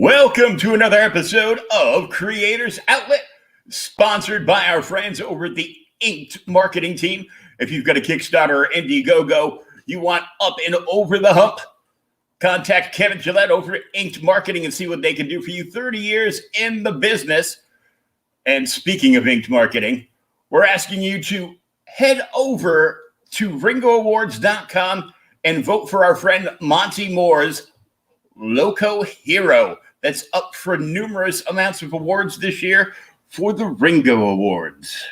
Welcome to another episode of Creators Outlet, sponsored by our friends over at the Inked Marketing Team. If you've got a Kickstarter or Indiegogo, you want up and over the hump, contact Ken and Gillette over at Inked Marketing and see what they can do for you. 30 years in the business. And speaking of Inked Marketing, we're asking you to head over to ringoawards.com and vote for our friend Monty Moore's Loco Hero. That's up for numerous amounts of awards this year for the Ringo Awards.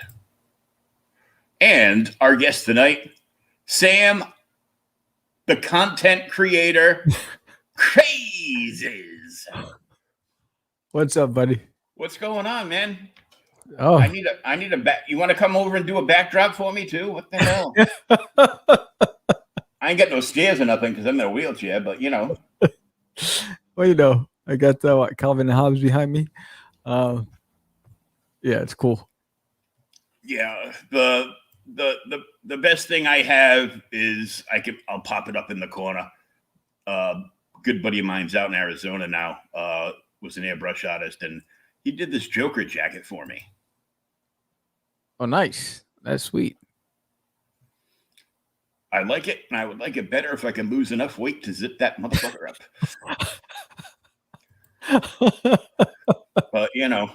And our guest tonight, Sam, the content creator, Crazees. What's up, buddy? What's going on, man? Oh, I need a back. You want to come over and do a backdrop for me too? What the hell? I ain't got no stairs or nothing because I'm in a wheelchair, but you know. well, you know, I got Calvin and Hobbes behind me. Yeah, it's cool. Yeah, the best thing I have is I'll pop it up in the corner. Good buddy of mine's out in Arizona now. Was an airbrush artist, and he did this Joker jacket for me. Oh, nice. That's sweet. I like it, and I would like it better if I can lose enough weight to zip that motherfucker up. But you know,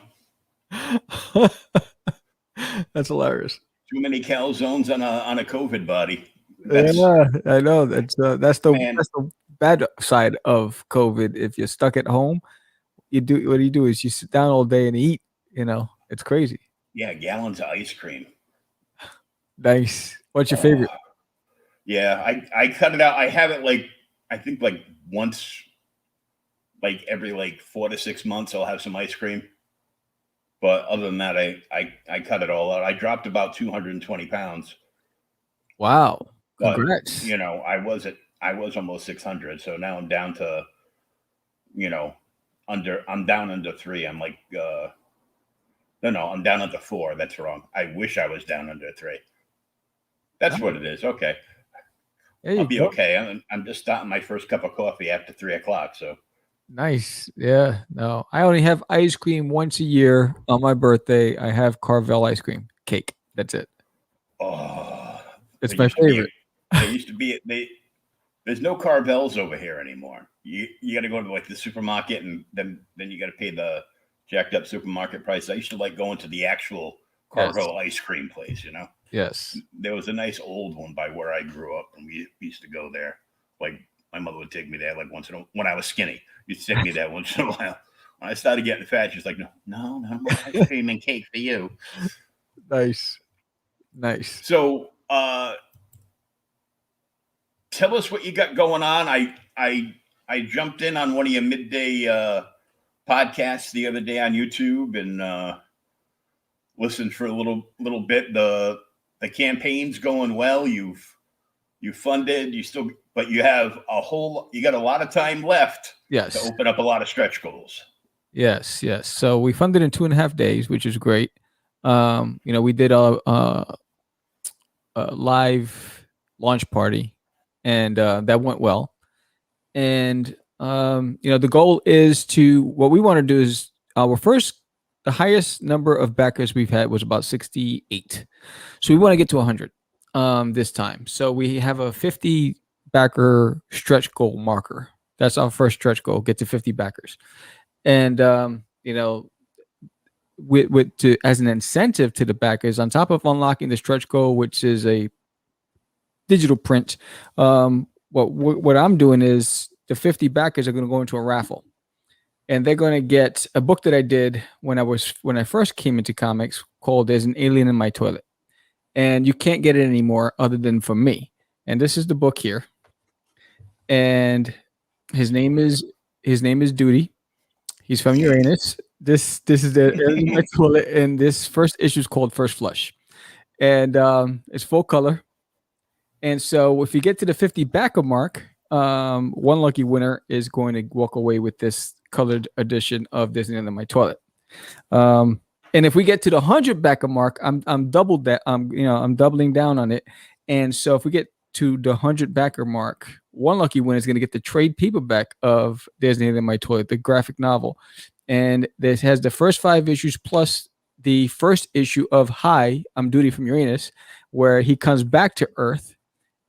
that's hilarious. Too many calzones on a COVID body. Yeah, I know. That's the bad side of COVID. If you're stuck at home, what you do is you sit down all day and eat. You know, it's crazy. Yeah, gallons of ice cream. Nice. What's your favorite? Yeah, I cut it out. I have it I think once, every 4 to 6 months, I'll have some ice cream. But other than that, I cut it all out. I dropped about 220 pounds. Wow. Congrats. But, you know, I was almost 600. So now I'm down to, I'm down under 3. I'm I'm down under 4. That's wrong. I wish I was down under 3. That's what it is. Okay. I'll be okay. I'm just starting my first cup of coffee after 3 o'clock. So nice. Yeah. No, I only have ice cream once a year on my birthday. I have Carvel ice cream cake. That's it. Oh, it's my favorite. There used to be there's no Carvels over here anymore. You got to go to the supermarket, and then you got to pay the jacked up supermarket price. I used to like going to the actual Carvel ice cream place, you know? Yes. There was a nice old one by where I grew up, and we used to go there. My mother would take me there once in a while. When I was skinny, you'd take me there once in a while. When I started getting fat, she's like, no more ice cream and cake for you. Nice. So tell us what you got going on. I jumped in on one of your midday podcasts the other day on YouTube and listened for a little bit. The campaign's going well. You funded. But you have you got a lot of time left. Yes. To open up a lot of stretch goals. Yes. So we funded in 2.5 days, which is great. We did a live launch party, and that went well. And the goal is what we want to do is the highest number of backers we've had was about 68. So we want to get to 100 this time. So we have a 50 backer stretch goal marker. That's our first stretch goal, get to 50 backers. And, as an incentive to the backers, on top of unlocking the stretch goal, which is a digital print, what I'm doing is the 50 backers are going to go into a raffle. And they're going to get a book that I did when I first came into comics called "There's an Alien in My Toilet," and you can't get it anymore other than from me. And this is the book here, and his name is Duty. He's from Uranus. This is the Alien in My Toilet, and this first issue is called First Flush, and it's full color. And so if you get to the 50 backer mark, one lucky winner is going to walk away with this colored edition of Disneyland in My Toilet. And if we get to the 100 backer mark, I'm doubling down on it. And so if we get to the 100 backer mark, one lucky winner is going to get the trade paperback of There's Name in My Toilet, the graphic novel. And this has the first 5 issues plus the first issue of Hi, I'm Duty from Uranus, where he comes back to Earth.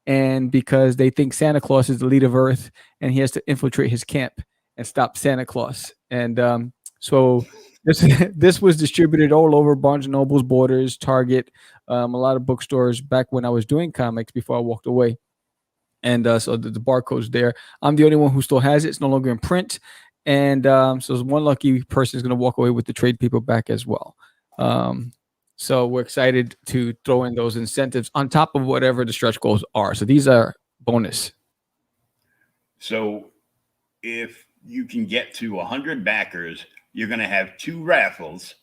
And because they think Santa Claus is the leader of Earth and he has to infiltrate his camp and stop Santa Claus. And so this was distributed all over Barnes & Noble's, Borders, Target, a lot of bookstores back when I was doing comics before I walked away. And so the barcode's there. I'm the only one who still has it. It's no longer in print. And so one lucky person is going to walk away with the trade paperback as well. So we're excited to throw in those incentives on top of whatever the stretch goals are. So these are bonus. So if you can get to 100 backers, you're going to have 2 raffles.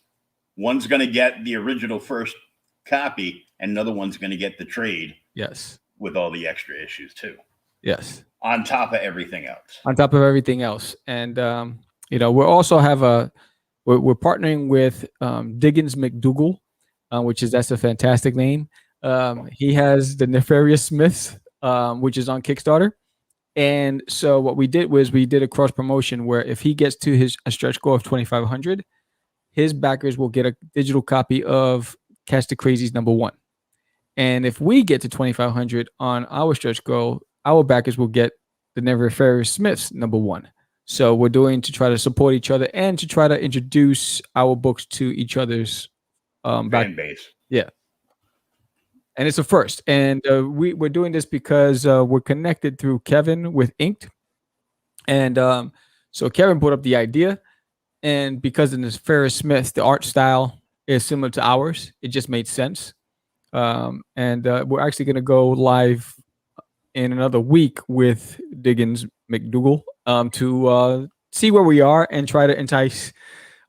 One's going to get the original first copy, and another one's going to get the trade. Yes. With all the extra issues too. Yes. On top of everything else. On top of everything else. And, we also have we're partnering with Diggins McDougal, that's a fantastic name. He has the Nefarious Smiths, which is on Kickstarter. And so what we did was we did a cross promotion where if he gets to a stretch goal of 2,500, his backers will get a digital copy of Catch the Crazees #1. And if we get to 2,500 on our stretch goal, our backers will get the Nefarious Smiths #1. So we're doing to try to support each other and to try to introduce our books to each other's fan base. Yeah. And it's a first. And we're doing this because we're connected through Kevin with Inked. And so Kevin brought up the idea. And because of this Ferris Smith, the art style is similar to ours, it just made sense. And we're actually going to go live in another week with Diggins McDougal to see where we are and try to entice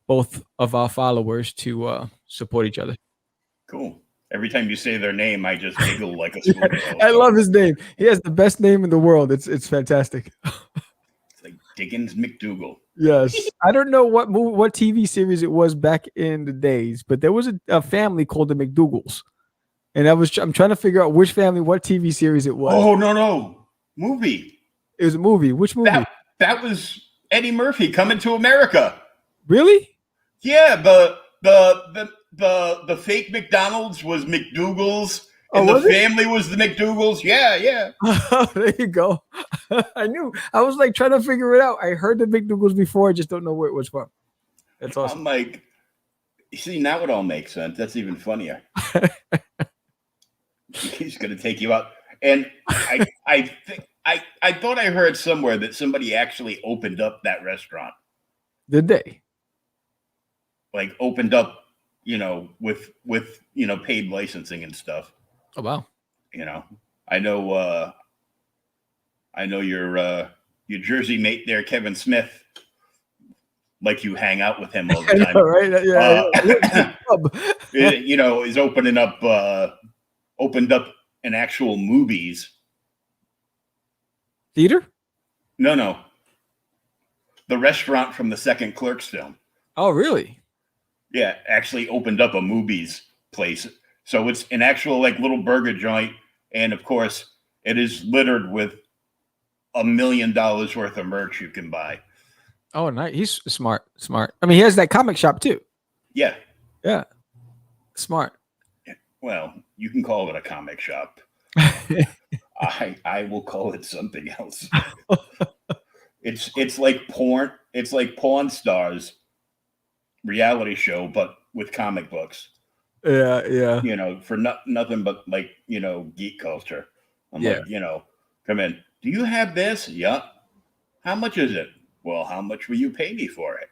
both of our followers to support each other. Cool. Every time you say their name, I just giggle like a schoolgirl. I love his name. He has the best name in the world. It's fantastic. It's like Diggins McDougal. Yes. I don't know what TV series it was back in the days, but there was a family called the McDougals. And I'm trying to figure out which family, what TV series it was. Oh, no. Movie. It was a movie. Which movie? That was Eddie Murphy Coming to America. Really? Yeah, the fake McDonald's was McDougal's, and the family was the McDougals. Yeah. There you go. I knew. I was like trying to figure it out. I heard the McDougals before. I just don't know where it was from. That's awesome. I'm like, you see, now it all makes sense. That's even funnier. He's going to take you out. And I thought I heard somewhere that somebody actually opened up that restaurant. Did they? Like opened up, with paid licensing and stuff. Oh wow. I know your Jersey mate there, Kevin Smith. Like you hang out with him all the time, right? Yeah. Is opened up an actual movies theater. No, the restaurant from the second Clerks film. Oh, really? Yeah, actually opened up a movies place. So it's an actual like little burger joint, and of course, it is littered with $1 million worth of merch you can buy. Oh, nice. He's smart. I mean, he has that comic shop too. Yeah. Smart. Well, you can call it a comic shop. I will call it something else. It's like porn. It's like Pawn Stars reality show, but with comic books. Yeah. For nothing but like geek culture. I'm like, come in. Do you have this? Yeah. How much is it? Well, how much will you pay me for it?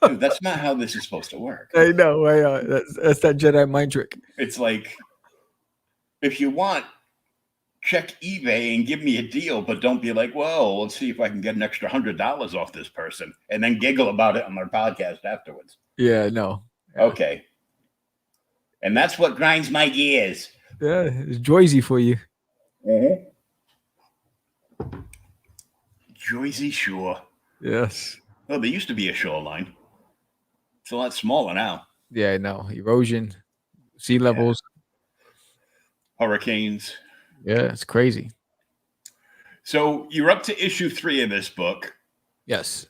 Dude, that's not how this is supposed to work. I know. That's that Jedi mind trick. It's like, if you want, check eBay and give me a deal, but don't be like, well, let's see if I can get an extra $100 off this person, and then giggle about it on our podcast afterwards. Yeah, no. Okay. And that's what grinds my gears. Yeah, it's Joyzy for you. Mm-hmm. Joyzy Shore. Yes. Oh, there used to be a shoreline. It's a lot smaller now. Yeah, I know. Erosion, sea levels. Hurricanes. Yeah, it's crazy. So you're up to issue 3 of this book. Yes.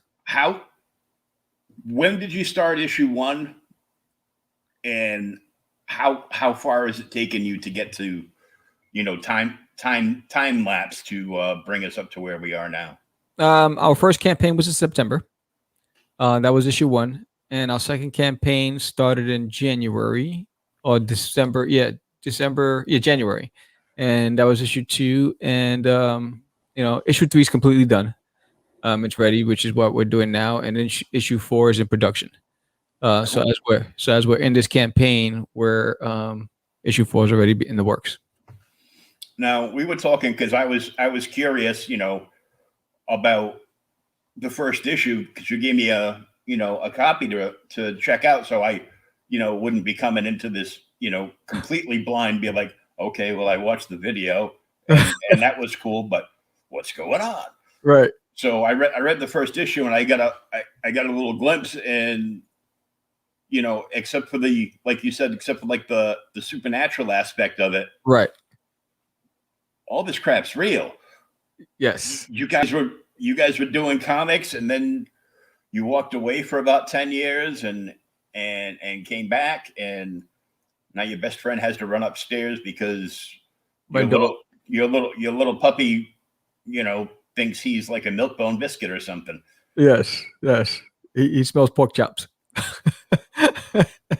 When did you start issue 1, and how far has it taken you to get to, time lapse to bring us up to where we are now? Our first campaign was in September. That was issue 1, and our second campaign started in January or December. Yeah, December. Yeah, January, and that was issue 2. And issue 3 is completely done. It's ready, which is what we're doing now, and then issue 4 is in production. So as we're in this campaign, where issue 4 is already in the works. Now, we were talking because I was curious, about the first issue, because you gave me a copy to check out, so I wouldn't be coming into this completely blind, be like, okay, well, I watched the video and that was cool, but what's going on? Right. So I read the first issue, and I got a little glimpse, and except for like you said, except for like the supernatural aspect of it, right, all this crap's real. Yes. You guys were doing comics, and then you walked away for about 10 years and came back, and now your best friend has to run upstairs because your little puppy, thinks he's like a milk-bone biscuit or something. Yes. He smells pork chops.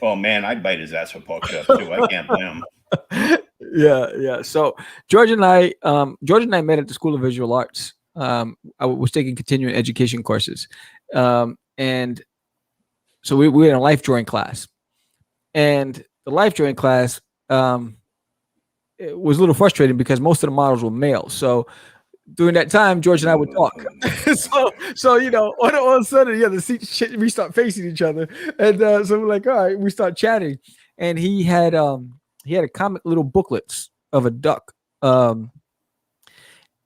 Oh man, I'd bite his ass for pork chops too. I can't blame him. Yeah. So George and I met at the School of Visual Arts. I was taking continuing education courses, and so we were in a life drawing class, and the life drawing class it was a little frustrating because most of the models were male. So during that time, George and I would talk. so all of a sudden, we start facing each other, and so we're like, all right, we start chatting, and he had a comic little booklets of a duck, and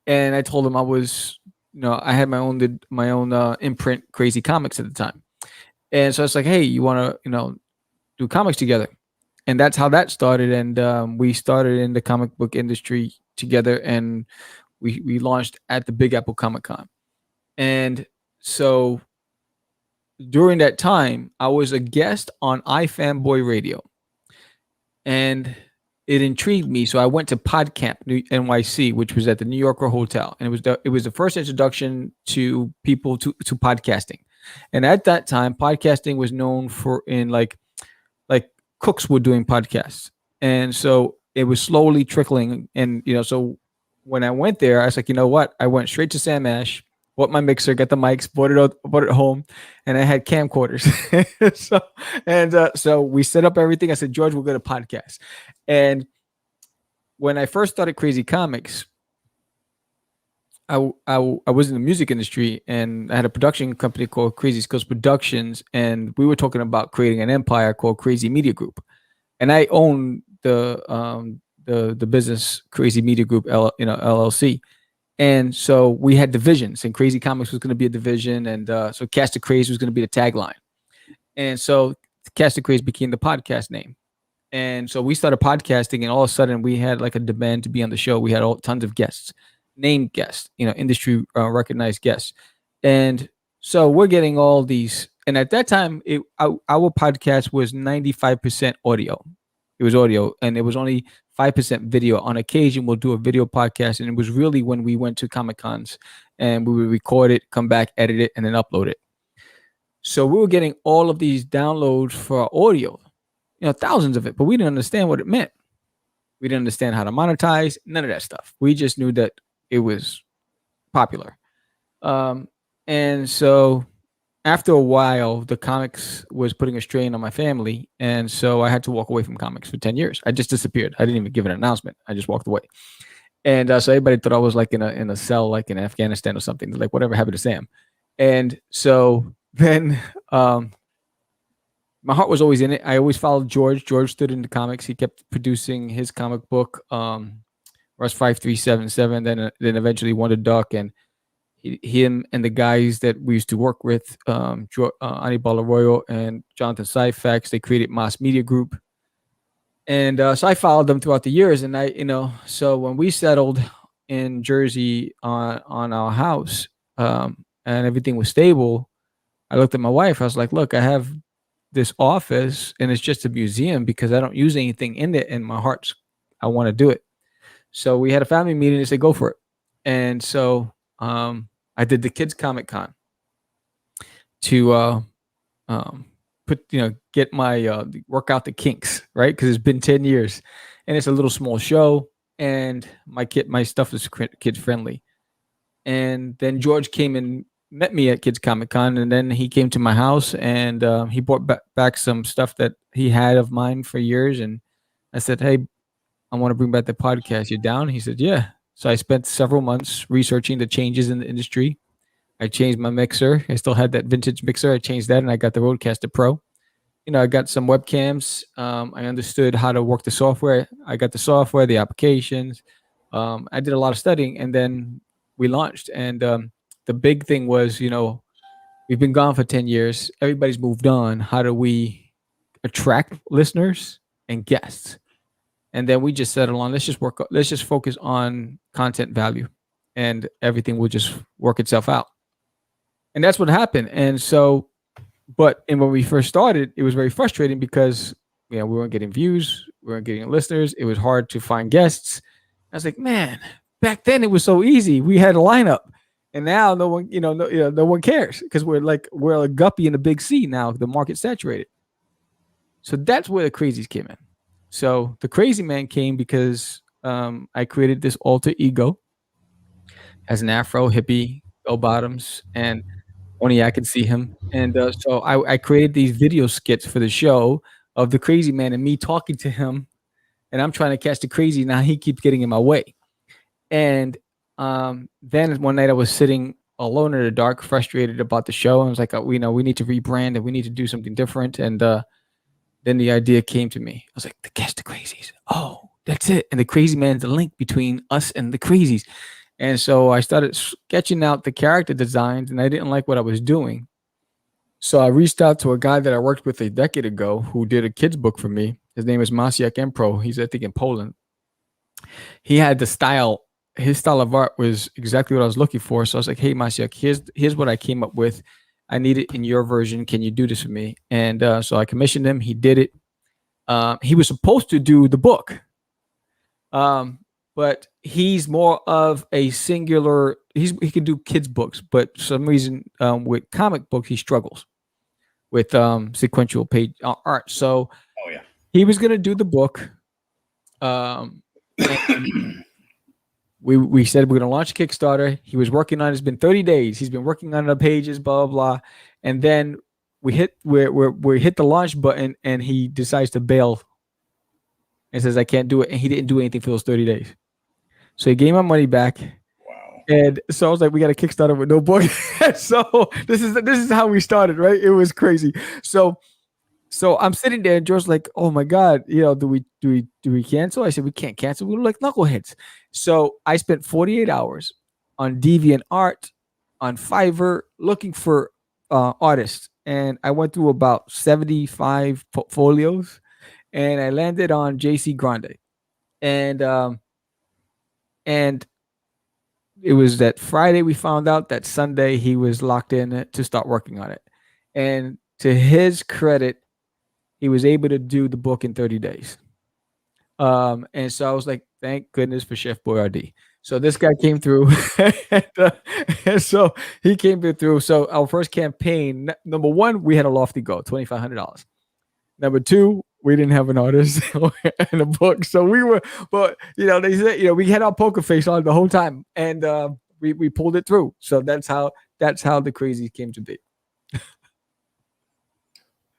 I told him I was, I had my own imprint, Crazy Comics, at the time, and so it's like, hey, you want to do comics together, and that's how that started, and we started in the comic book industry together, and we launched at the Big Apple Comic Con. And so during that time, I was a guest on iFanboy Radio, and it intrigued me. So I went to PodCamp NYC, which was at the New Yorker Hotel, and it was the first introduction to people to podcasting. And at that time, podcasting was known for like cooks were doing podcasts, and so it was slowly trickling. And so when I went there, I was like, you know what? I went straight to Sam Ash, bought my mixer, got the mics, bought it home, and I had camcorders. So we set up everything. I said, George, we're going to podcast. And when I first started Crazy Comics, I was in the music industry, and I had a production company called Crazees Productions, and we were talking about creating an empire called Crazy Media Group, and I own the business Crazy Media Group, LLC. And so we had divisions, and Crazy Comics was going to be a division, and so Cast the Craze was going to be the tagline. And so Cast the Craze became the podcast name. And so we started podcasting, and all of a sudden we had like a demand to be on the show. We had tons of guests, named guests, industry recognized guests. And so we're getting all these. And at that time, our podcast was 95% audio. It was audio, and it was only 5% video. On occasion, we'll do a video podcast, and it was really when we went to Comic Cons, and we would record it, come back, edit it, and then upload it. So we were getting all of these downloads for our audio, thousands of it, but we didn't understand what it meant. We didn't understand how to monetize, none of that stuff. We just knew that it was popular. And so after a while, the comics was putting a strain on my family. And so I had to walk away from comics for 10 years. I just disappeared. I didn't even give an announcement. I just walked away. And so everybody thought I was like in a cell, like in Afghanistan or something. They're like, whatever happened to Sam? And so then my heart was always in it. I always followed George. George stood in the comics. He kept producing his comic book, Russ 5377, then eventually Wonder Duck, and him and the guys that we used to work with, Anibal Arroyo and Jonathan Syfax, they created Mass Media Group. And so I followed them throughout the years. And so when we settled in Jersey on our house, and everything was stable, I looked at my wife. I was like, "Look, I have this office, and it's just a museum because I don't use anything in it, and my heart's I want to do it." So we had a family meeting. They said, "Go for it," and so I did the kids Comic Con to um, put get my work out the kinks, right? Because it's been 10 years, and it's a little small show, and my stuff is kid friendly. And then George came and met me at Kids Comic Con, and then he came to my house, and he brought back some stuff that he had of mine for years. And I said, "Hey, I want to bring back the podcast. You down?" He said, "Yeah." So I spent several months researching the changes in the industry. I changed my mixer. I still had that vintage mixer. I changed that, and I got the Rodecaster Pro. I got some webcams. I understood how to work the software. I got the software, the applications. I did a lot of studying, and then we launched. And the big thing was, we've been gone for 10 years. Everybody's moved on. How do we attract listeners and guests? And then we just settled on let's just focus on content value, and everything will just work itself out. And that's what happened. And so, and when we first started, it was very frustrating because we weren't getting views, we weren't getting listeners. It was hard to find guests. I was like, man, back then it was so easy. We had a lineup, and now no one, no one cares because we're a guppy in a big sea now. The market's saturated. So that's where the Crazees came in. So the Crazy Man came because I created this alter ego as an Afro hippie, bell bottoms, and only I could see him. And so I created these video skits for the show of the Crazy Man and me talking to him, and I'm trying to catch the crazy. Now he keeps getting in my way. And then one night I was sitting alone in the dark, frustrated about the show. I was like, we need to rebrand and we need to do something different. And then the idea came to me. I was like, the Catch the Crazies. Oh, that's it. And the Crazy Man is the link between us and the Crazies. And so I started sketching out the character designs, and I didn't like what I was doing. So I reached out to a guy that I worked with a decade ago who did a kid's book for me. His name is Maciek Empro. He's, I think, in Poland. He had the style. His style of art was exactly what I was looking for. So I was like, hey, Maciek, here's what I came up with. I need it in your version. Can you do this for me? And so I commissioned him. He did it. He was supposed to do the book. But he's more of a singular. He can do kids books, but for some reason with comic books he struggles with sequential page art. So he was going to do the book. We said we're going to launch a Kickstarter. He was working on it. It's been 30 days. He's been working on the pages, blah blah blah. And then we hit the launch button, and he decides to bail and says I can't do it. And he didn't do anything for those 30 days. So he gave my money back. Wow. And so I was like, we got a Kickstarter with no book. So this is how we started, right? It was crazy. So I'm sitting there, and George's like, oh my God, do we cancel? I said, we can't cancel. We were like knuckleheads. So I spent 48 hours on DeviantArt, on Fiverr, looking for artists. And I went through about 75 portfolios, and I landed on JC Grande. And it was that Friday we found out that Sunday he was locked in to start working on it. And to his credit, he was able to do the book in 30 days. And so I was like, thank goodness for Chef Boyardee. So this guy came through. And so he came through. So our first campaign, number one, we had a lofty goal, $2,500. Number two, we didn't have an artist and a book. So we were, but they said, we had our poker face on the whole time, and we pulled it through. So that's how the Crazy came to be.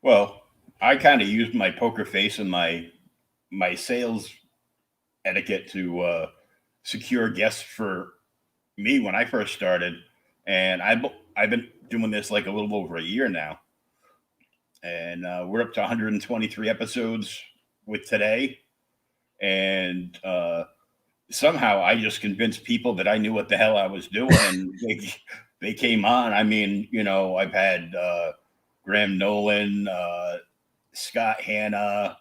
Well, I kind of used my poker face and my sales etiquette to secure guests for me when I first started, and I've been doing this like a little over a year now. And we're up to 123 episodes with today. And somehow I just convinced people that I knew what the hell I was doing, and they came on. I mean, I've had Graham Nolan, Scott Hanna,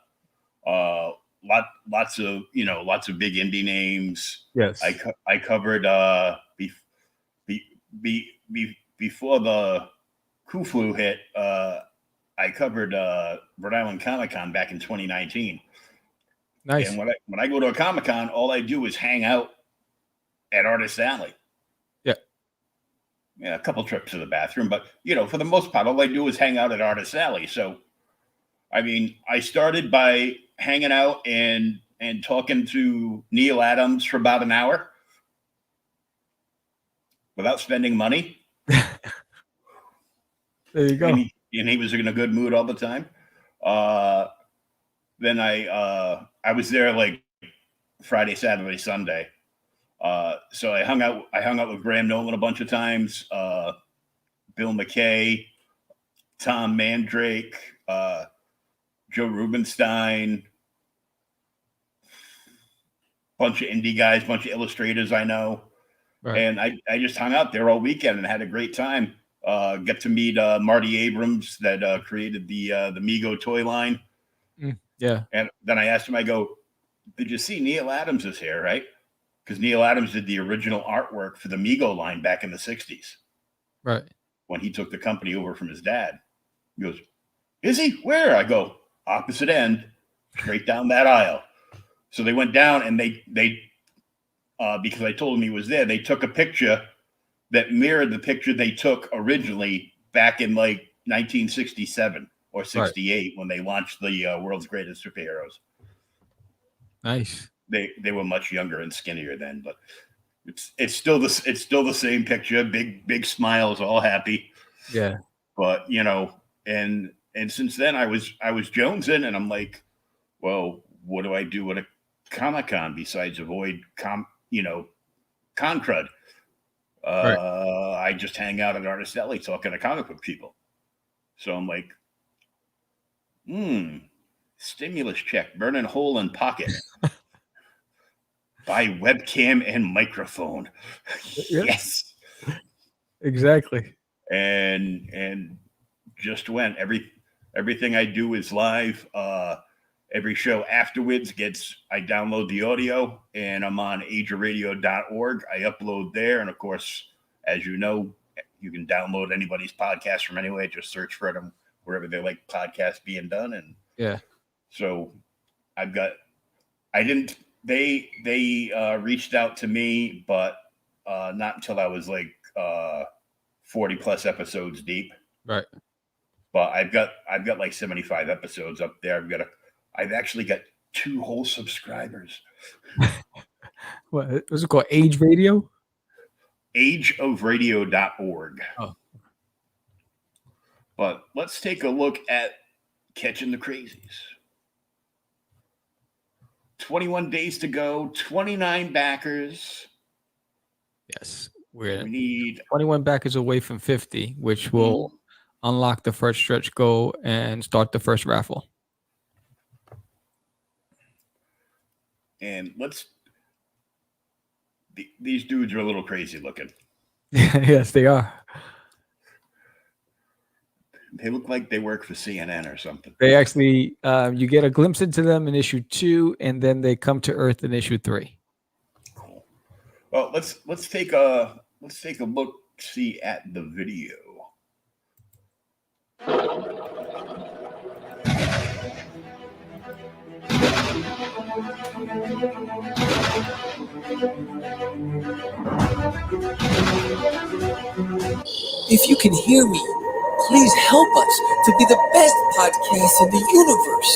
lots of big indie names. Yes. I covered before the Khufu hit. I covered Rhode Island Comic Con back in 2019. Nice. And when I go to a Comic Con, all I do is hang out at Artist Alley. Yeah, a couple trips to the bathroom, but for the most part, all I do is hang out at Artist Alley. So, I mean, I started by hanging out and talking to Neil Adams for about an hour without spending money. There you go. And he was in a good mood all the time. Then I was there like Friday, Saturday, Sunday. So I hung out with Graham Nolan a bunch of times, Bill McKay, Tom Mandrake, Joe Rubenstein, bunch of indie guys, bunch of illustrators I know. Right. And I just hung out there all weekend and had a great time. Get to meet Marty Abrams that created the Mego toy line. Yeah. And then I asked him, I go, did you see Neil Adams is here, right? Because Neil Adams did the original artwork for the Mego line back in the 60s. Right. When he took the company over from his dad. He goes, is he? Where? I go, opposite end, straight down that aisle. So they went down and they because I told him he was there, they took a picture that mirrored the picture they took originally back in like 1967 or 68 when they launched the World's Greatest Superheroes. Nice. They were much younger and skinnier then, but it's still the same picture. Big smiles, all happy. Yeah. But and since then I was jonesing, and I'm like, well, what do I do at a Comic-Con besides avoid con crud? I just hang out at Artist Alley talking to comic book people. So I'm like, stimulus check, burning hole in pocket. Buy webcam and microphone. Yes. Exactly. And just went. Everything I do is live. Every show afterwards I download the audio, and I'm on agerradio.org. I upload there. And of course, as you know, you can download anybody's podcast from anywhere. Just search for them wherever they like podcasts being done. And so they reached out to me, but not until I was like 40 plus episodes deep. Right. But I've got like 75 episodes up there. I've actually got 2 whole subscribers. What was it called? Age Radio? Ageofradio.org. Oh. But let's take a look at Catching the Crazees. 21 days to go, 29 backers. Yes. We need 21 backers away from 50, which will unlock the first stretch goal and start the first raffle. And these dudes are a little crazy looking. Yes, they are. They look like they work for CNN or something. They actually, you get a glimpse into them in issue 2, and then they come to Earth in issue 3. Cool. Well, let's take a look, see at the video. If you can hear me, please help us to be the best podcast in the universe.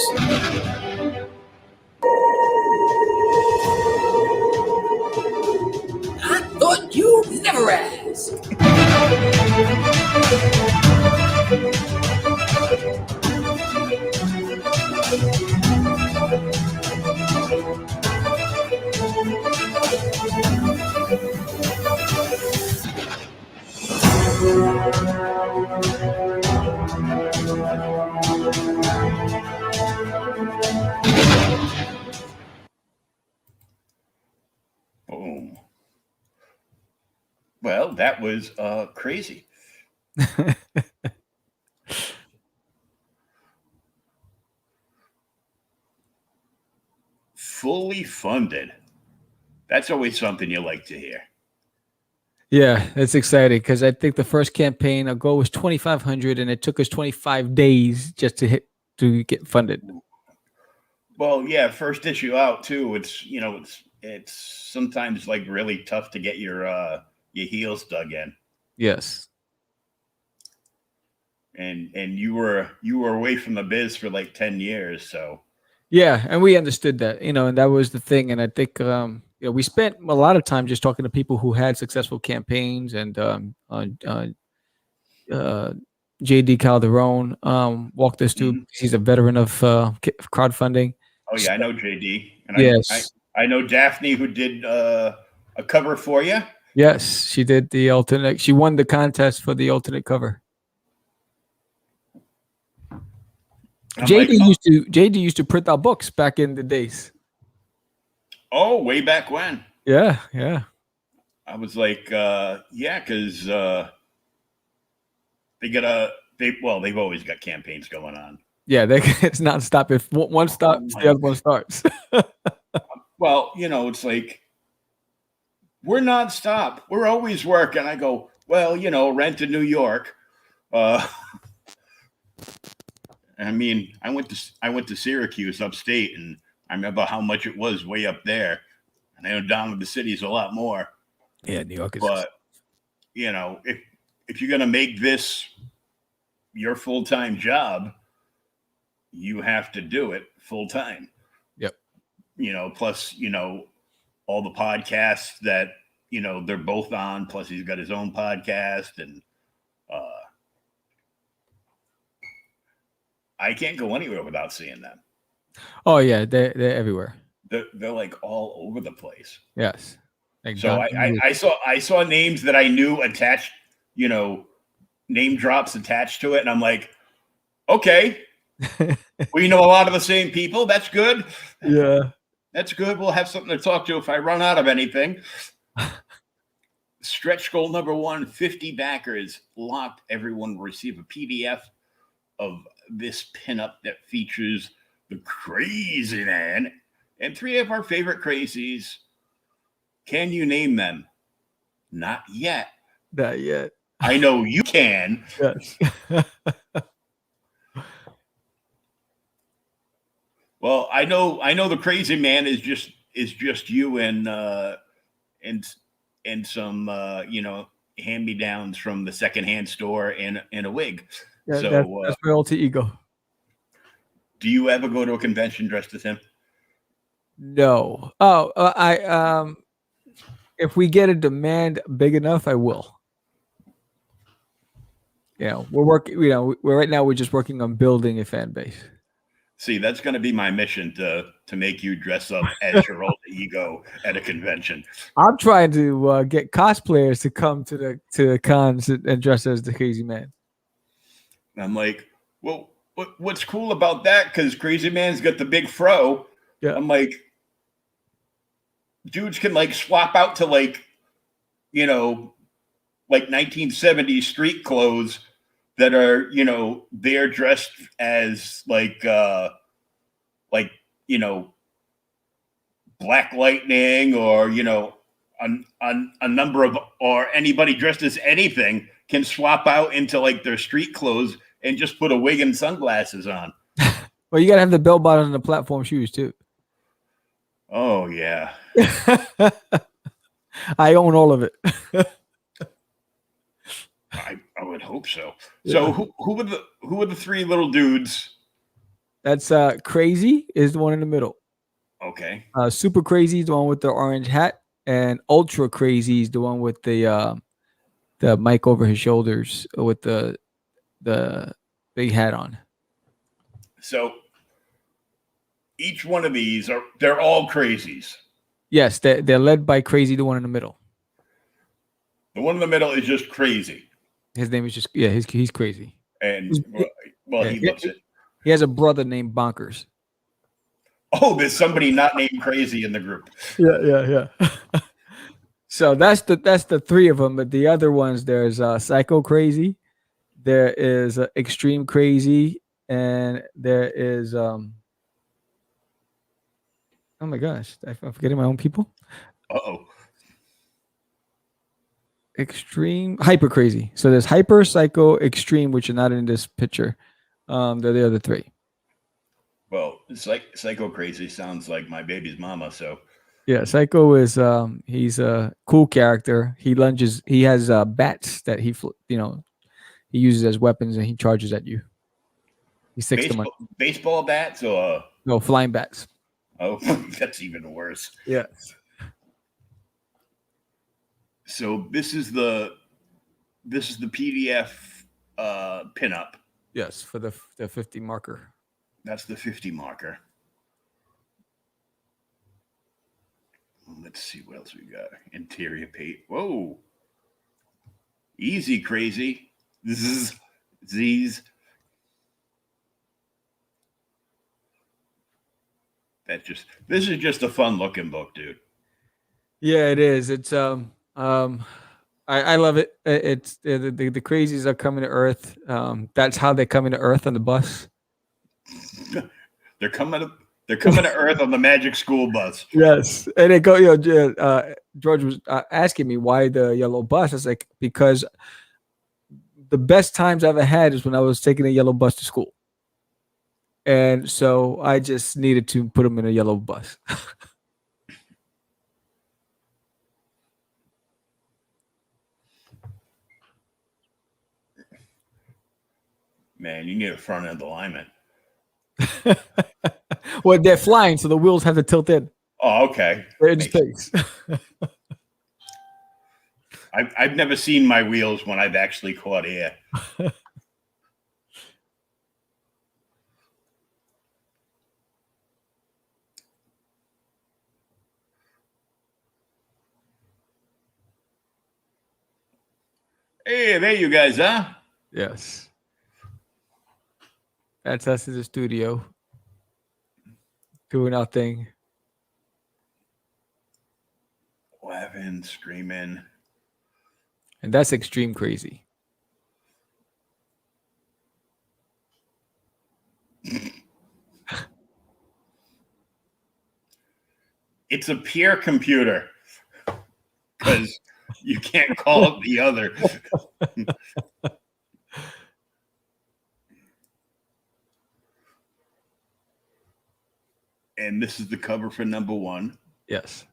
I thought you'd never ask. Boom. Well, that was crazy. fully funded. That's always something you like to hear. Yeah, it's exciting because I think the first campaign, our goal was 2,500, and it took us 25 days just to get funded. Well, yeah, first issue out too. It's sometimes like really tough to get your heels dug in. Yes. And you were away from the biz for like 10 years, so Yeah, and we understood that, and that was the thing. And I think we spent a lot of time just talking to people who had successful campaigns, and JD Calderon walked us through. He's a veteran of crowdfunding. Oh yeah, I know JD, and Yes. I know Daphne, who did a cover for you. Yes, she did the alternate. She won the contest for the alternate cover. JD used to print out books back in the days. Oh, way back when. Yeah. I was like, yeah, because they've always got campaigns going on. Yeah, it's nonstop. If one stops, the other one starts. Well, it's like we're nonstop. We're always working. I go, well, rent in New York. I mean, I went to Syracuse upstate, and I remember how much it was way up there. And I know down in the cities a lot more. Yeah, New York is. But if you're gonna make this your full-time job, you have to do it full time. Yep. Plus, all the podcasts that they're both on. Plus, he's got his own podcast, and I can't go anywhere without seeing them. Oh yeah, they're everywhere. They're like all over the place. Yes. Like so I saw names that I knew attached, name drops attached to it, and I'm like, okay, we know a lot of the same people. That's good. Yeah, that's good. We'll have something to talk to if I run out of anything. Stretch goal number 1: 50 backers locked. Everyone will receive a PDF of this pinup that features the Crazy Man and 3 of our favorite Crazees. Can you name them? Not yet. Not yet. I know you can. Yes. Well, I know the Crazy Man is just you and some hand-me-downs from the secondhand store and a wig. Yeah, so that's my alter ego. Do you ever go to a convention dressed as him? No. Oh, if we get a demand big enough, I will. We're working. We're right now. We're just working on building a fan base. See, that's going to be my mission to make you dress up as your alter ego at a convention. I'm trying to get cosplayers to come to the cons and dress as the Crazy Man. I'm like, well, what's cool about that? Because Crazy Man's got the big fro. Yeah. I'm like, dudes can like swap out to like 1970s street clothes that are, they're dressed as Black Lightning or, a number of, or anybody dressed as anything can swap out into like their street clothes and just put a wig and sunglasses on. Well, you got to have the bell bottoms and the platform shoes too. Oh yeah. I own all of it. I would hope so. Yeah. So who are the 3 little dudes? That's Crazy is the one in the middle. Okay. Super Crazy is the one with the orange hat, and Ultra Crazy is the one with the mic over his shoulders with the big hat on. So each one of these they're all Crazies. Yes, they're led by Crazy, the one in the middle. The one in the middle is just Crazy. His name is just he's Crazy. And he loves it. He has a brother named Bonkers. Oh, there's somebody not named Crazy in the group. Yeah. So that's the 3 of them, but the other ones, there's Psycho Crazy, there is Extreme Crazy, and there is Oh my gosh, I'm forgetting my own people. Uh-oh. Extreme, hyper crazy. So there's hyper, psycho, extreme, which are not in this picture. They're the other three. Well, it's like Psycho Crazy sounds like my baby's mama, so Yeah, psycho is he's a cool character. He lunges. He has bats that he uses as weapons, and he charges at you. He sticks them on. baseball bats or No, flying bats. oh, that's even worse. Yes. So this is the PDF pinup. Yes, for the 50 marker. That's the 50 marker. Let's see what else we got. Interior paint. Whoa. Easy, Crazy. This is Z's. This is just a fun looking book, dude. Yeah, it is. It's I love it. It's the crazies are coming to Earth. That's how they're coming to Earth on the bus. They're coming to Earth on the Magic School Bus. Yes, and they go. George was asking me why the yellow bus. I was like, because the best times I ever had is when I was taking a yellow bus to school, and so I just needed to put them in a yellow bus. Man, you need a front end alignment. Well, they're flying, so the wheels have to tilt in. Oh, okay. They're in space. I've never seen my wheels when I've actually caught air. Hey, there you guys are. Yes. That's us in the studio doing our thing. Laughing, screaming. And that's extreme crazy. It's a peer computer because you can't call it the other. And this is the cover for number 1. Yes.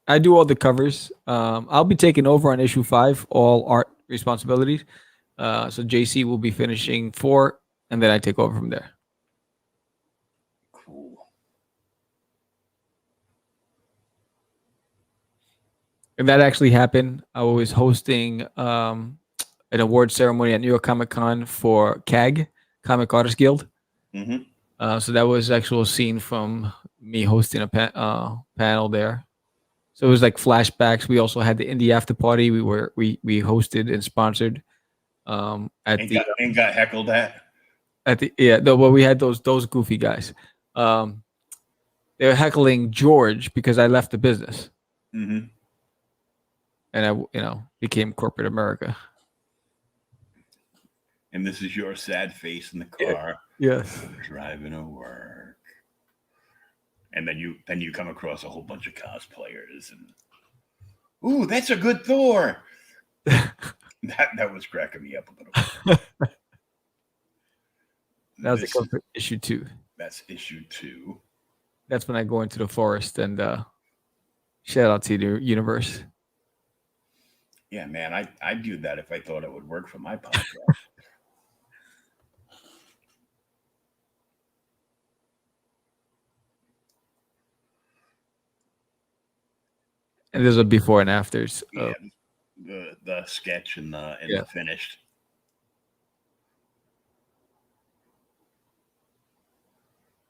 I do all the covers. I'll be taking over on issue 5, all art responsibilities. So JC will be finishing 4, and then I take over from there. Cool. And that actually happened. I was hosting an award ceremony at New York Comic Con for CAG, Comic Artists Guild. Mm-hmm. So that was actual scene from me hosting a panel there. So it was like flashbacks. We also had the indie after party. We hosted and sponsored got heckled at we had those goofy guys. They were heckling George because I left the business. Mm-hmm. And I became corporate America. And this is your sad face in the car. Yes. Driving to work. And then you come across a whole bunch of cosplayers and ooh, that's a good Thor. that was cracking me up a little bit. That's issue 2. That's issue 2. That's when I go into the forest and shout out to the universe. Yeah, man, I'd do that if I thought it would work for my podcast. And there's a before and afters. Yeah, the sketch and the finished.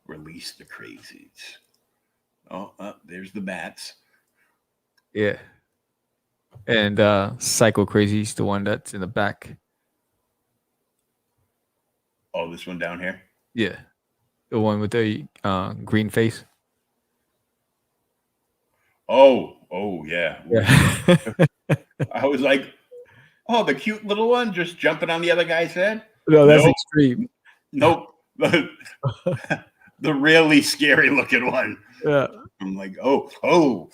Release the Crazees. Oh, there's the bats. Yeah. And Psycho Crazy's the one that's in the back. Oh, this one down here? Yeah. The one with the green face. Oh, yeah. Yeah. I was like, oh, the cute little one just jumping on the other guy's head? No, that's extreme. Nope. the really scary looking one. Yeah. I'm like, oh. Oh,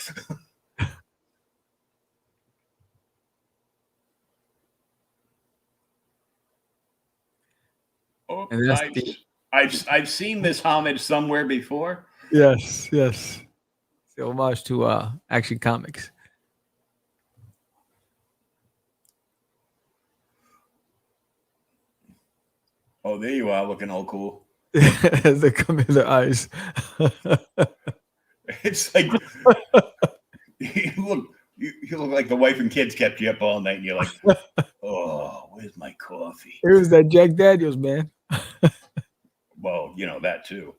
And that's the I've seen this homage somewhere before. yes. It's the homage to Action Comics. Oh, there you are, looking all cool. As they come in their eyes. It's like you look like the wife and kids kept you up all night, and you're like, oh, where's my coffee? It was that Jack Daniels, man. Well, that too.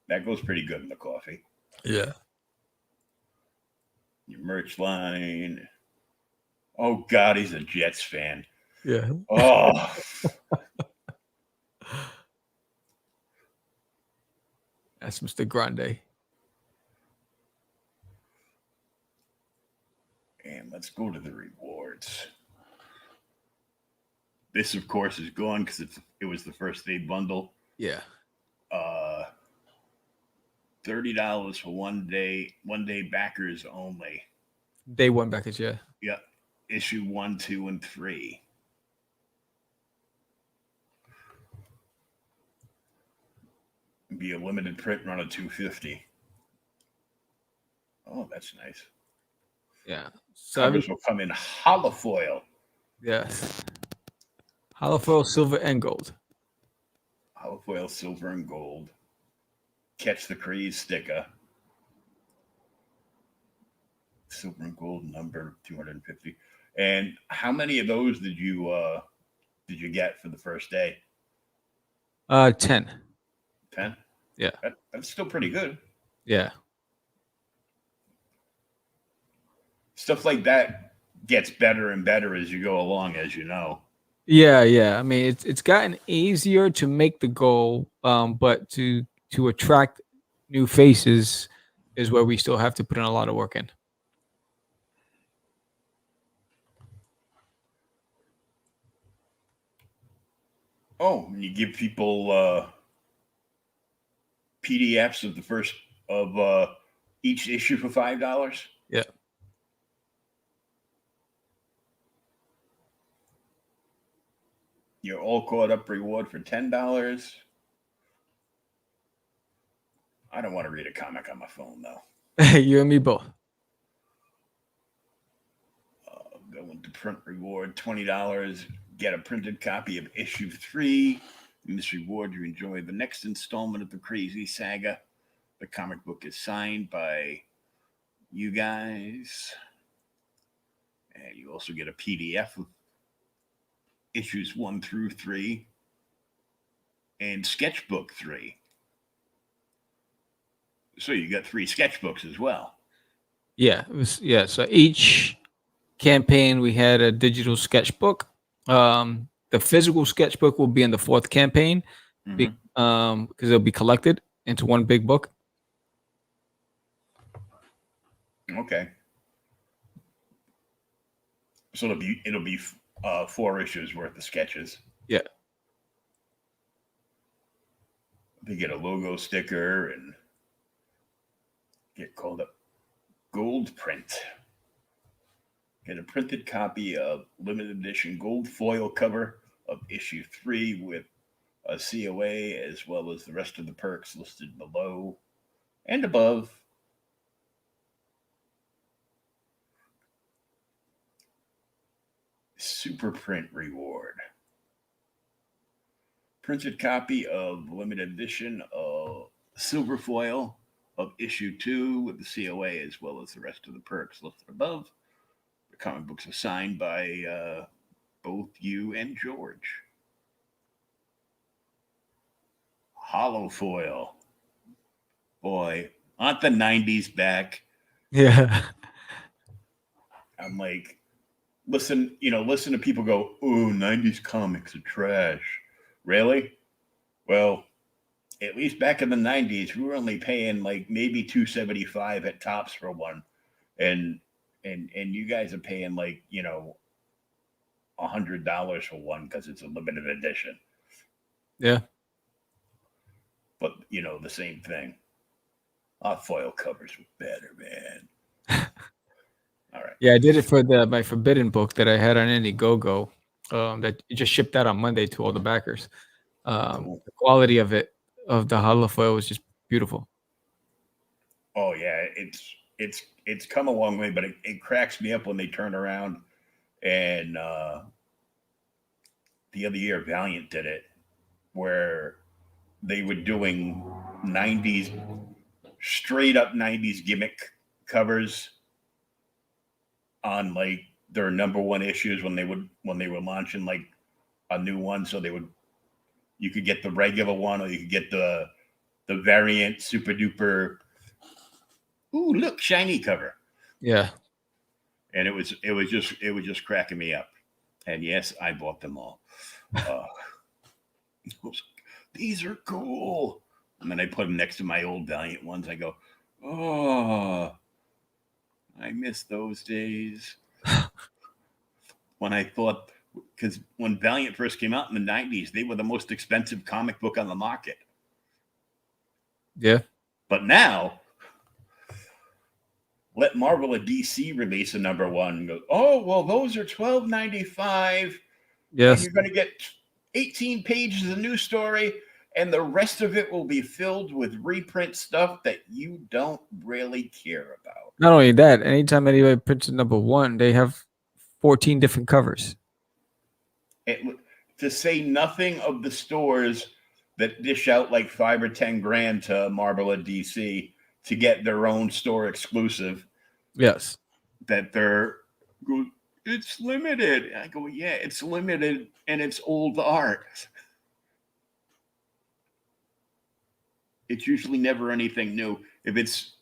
That goes pretty good in the coffee. Yeah. Your merch line. Oh God, he's a Jets fan. Yeah. Oh. That's Mr. Grande. And let's go to the rewards. This, of course, is gone because it was the first day bundle. Yeah. $30 for one day backers only. Day one backers, yeah. Yep. Issue 1, 2, and 3. Be a limited print run of 250. Oh, that's nice. Yeah. So Covers will come in holofoil. yes. Holofoil, silver, and gold. Holofoil, silver, and gold. Catch the Crazees sticker. Silver and gold number 250. And how many of those did you get for the first day? 10. 10? Yeah. That's still pretty good. Yeah. Stuff like that gets better and better as you go along, as you know. Yeah. I mean, it's gotten easier to make the goal, but to attract new faces is where we still have to put in a lot of work in. Oh, and you give people PDFs of each issue for $5. Yeah. Your all caught up reward for $10. I don't want to read a comic on my phone though. You and me both. Going to print reward $20. Get a printed copy of issue 3. In this reward, you enjoy the next installment of the Crazees saga. The comic book is signed by you guys. And you also get a PDF of issues 1 through 3 and sketchbook 3. So you got 3 sketchbooks as well. Yeah. So each campaign we had a digital sketchbook. The physical sketchbook will be in the 4th campaign because it'll be collected into one big book. Okay. So it'll be 4 issues worth of sketches. Yeah. They get a logo sticker and get called up gold print. Get a printed copy of limited edition gold foil cover of issue 3 with a COA, as well as the rest of the perks listed below and above. Super print reward. Printed copy of limited edition of silver foil of issue 2 with the COA, as well as the rest of the perks listed above. The comic books are signed by both you and George. Holofoil. Boy, aren't the 90s back? Yeah. I'm like, listen to people go, oh, 90s comics are trash. Really? Well, at least back in the 90s, we were only paying like maybe $2.75 at tops for one. And you guys are paying like, $100 for one because it's a limited edition. Yeah. but the same thing. Our foil covers were better, man. All right. Yeah, I did it for my Forbidden book that I had on Indiegogo. That it just shipped out on Monday to all the backers. Cool. The quality of the holofoil was just beautiful. Oh yeah, it's come a long way, but it cracks me up when they turn around and the other year Valiant did it, where they were doing 90s, straight up 90s gimmick covers on like their number one issues when they were launching like a new one. So you could get the regular one, or you could get the variant super duper, ooh, look, shiny cover. Yeah. And it was just cracking me up. And yes, I bought them all. These are cool. And then I put them next to my old Valiant ones. I go, oh, I miss those days. When I thought, because when Valiant first came out in the 90s, they were the most expensive comic book on the market. Yeah. But now, let Marvel or DC release a number one and go, oh, well, those are $12.95. Yes. And you're going to get 18 pages of new story, and the rest of it will be filled with reprint stuff that you don't really care about. Not only that, anytime anybody prints a number one, they have 14 different covers. To say nothing of the stores that dish out like $5 or $10 to Marvel or DC to get their own store exclusive. Yes. That it's limited. I go, yeah, it's limited and it's old art. It's usually never anything new. If it's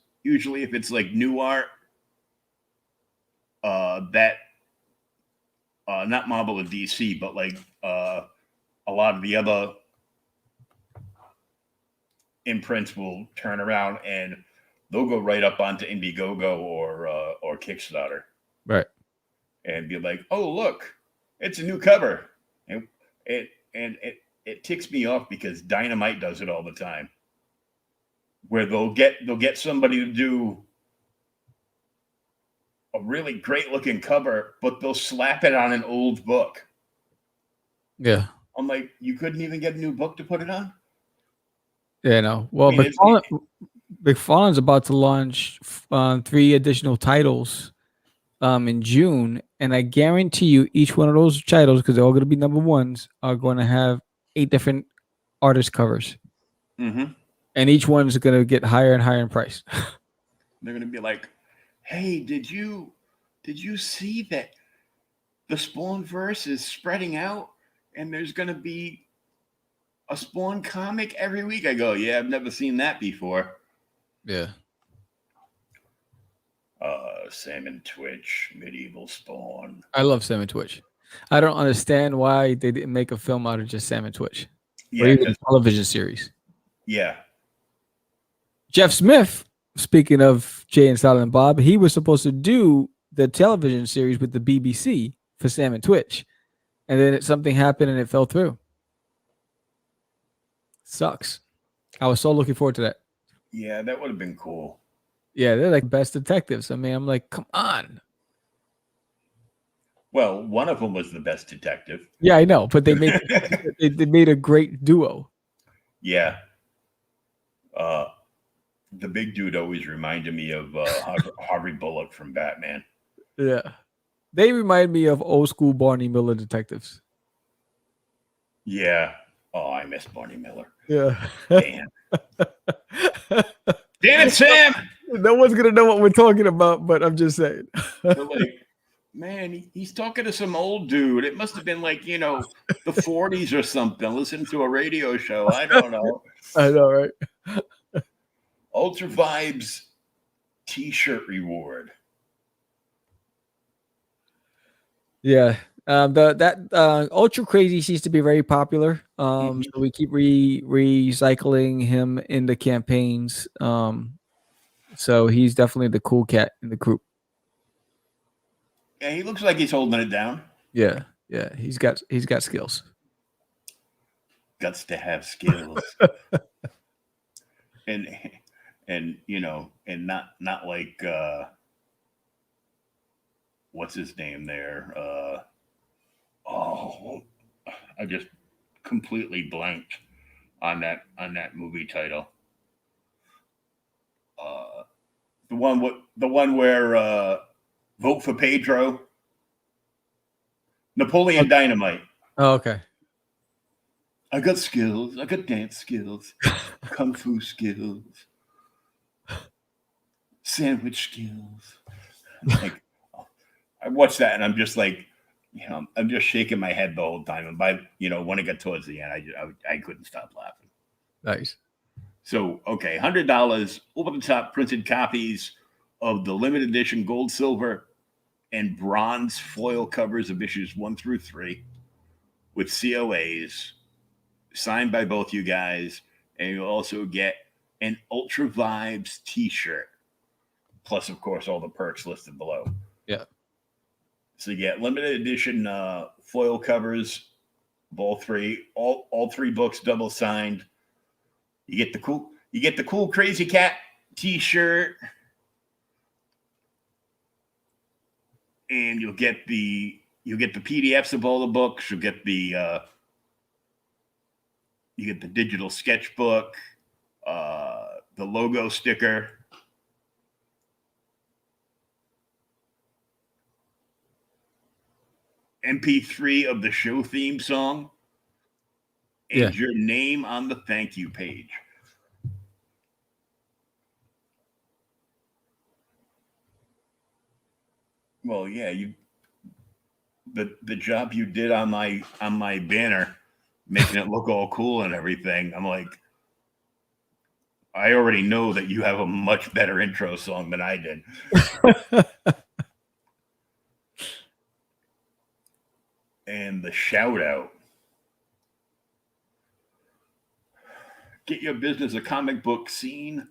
like new art, that not Marvel or DC, but like a lot of the other imprints will turn around and they'll go right up onto Indiegogo or Kickstarter, right, and be like, "Oh, look, it's a new cover," and it ticks me off because Dynamite does it all the time, where they'll get somebody to do a really great looking cover, but they'll slap it on an old book. Yeah. I'm like, you couldn't even get a new book to put it on? Yeah, no. Well, McFarlane's about to launch 3 additional titles in June, and I guarantee you each one of those titles, because they're all going to be number ones, are going to have 8 different artist covers. Mm-hmm. And each one's going to get higher and higher in price. They're going to be like, hey, did you see that the Spawn verse is spreading out and there's going to be a Spawn comic every week? I go, yeah, I've never seen that before. Yeah. Sam and Twitch, Medieval Spawn. I love Sam and Twitch. I don't understand why they didn't make a film out of just Sam and Twitch. Yeah, or even a television series. Yeah. Jeff Smith, speaking of Jay and Silent Bob, he was supposed to do the television series with the BBC for Sam and Twitch. And then something happened and it fell through. Sucks. I was so looking forward to that. Yeah, that would have been cool. Yeah, they're like best detectives. I mean, I'm like, come on. Well, one of them was the best detective. Yeah, I know, but they made they made a great duo. Yeah. The big dude always reminded me of Harvey Bullock from Batman. Yeah. They remind me of old school Barney Miller detectives. Yeah. Oh, I miss Barney Miller. Yeah. Damn. Damn it, Sam! No one's going to know what we're talking about, but I'm just saying. Like, man, he's talking to some old dude. It must have been like, the 40s or something. Listen to a radio show. I don't know. I know, right? Ultra Vibes t-shirt reward. Yeah. That Ultra Crazy seems to be very popular. So we keep recycling him in the campaigns. So he's definitely the cool cat in the group. Yeah, he looks like he's holding it down. Yeah. He's got skills. Guts to have skills. and and not like what's his name there? Oh, I just completely blanked on that movie title. Uh, the one where vote for Pedro, Napoleon Dynamite. Oh, okay. I got skills. I got dance skills, kung fu skills, sandwich skills. Like I watched that and I'm just like, I'm just shaking my head the whole time. And by when it got towards the end, I couldn't stop laughing. Nice. So okay, $100 over the top printed copies of the limited edition gold, silver, and bronze foil covers of issues 1 through 3 with COAs signed by both you guys, and you'll also get an Ultra Vibes T-shirt, plus of course all the perks listed below. Yeah. So you get limited edition foil covers of all three books double signed. You get the cool Crazy Cat T-shirt, and you'll get the PDFs of all the books. You'll get the digital sketchbook, the logo sticker. MP3 of the show theme song, and your name on the thank you page. Well, yeah, the job you did on my banner, making it look all cool and everything. I'm like, I already know that you have a much better intro song than I did. And the shout out. Get your business a comic book scene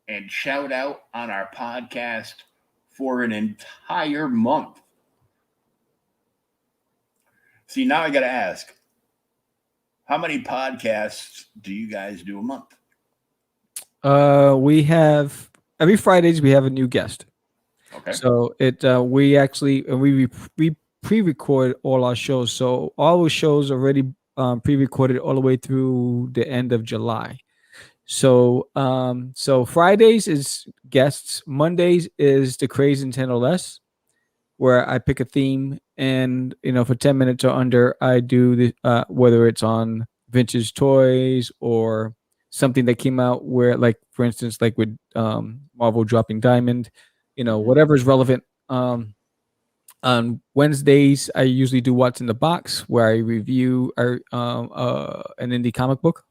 and shout out on our podcast for an entire month. See, now I got to ask, how many podcasts do you guys do a month? We have every Fridays we have a new guest. Okay. So we actually we pre-record all our shows. So all our shows already pre-recorded all the way through the end of July. So so Fridays is guests. Mondays is the Crazy Nintendo Less, where I pick a theme and for 10 minutes or under I do the whether it's on vintage toys or something that came out where, like for instance, like with Marvel dropping Diamond, whatever is relevant. On Wednesdays I usually do What's in the Box, where I review an indie comic book.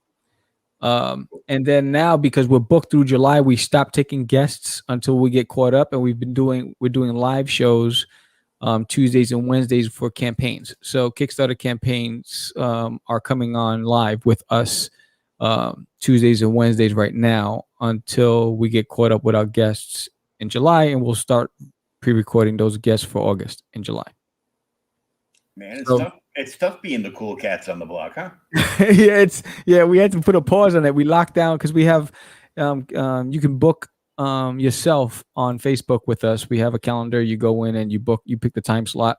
And then now, because we're booked through July, we stopped taking guests until we get caught up, and we're doing live shows Tuesdays and Wednesdays for campaigns. So Kickstarter campaigns are coming on live with us Tuesdays and Wednesdays right now until we get caught up with our guests in July, and we'll start pre-recording those guests for August and July. Man, it's tough being the cool cats on the block, huh? We had to put a pause on it. We locked down because we have you can book yourself on Facebook with us. We have a calendar. You go in and you pick the time slot.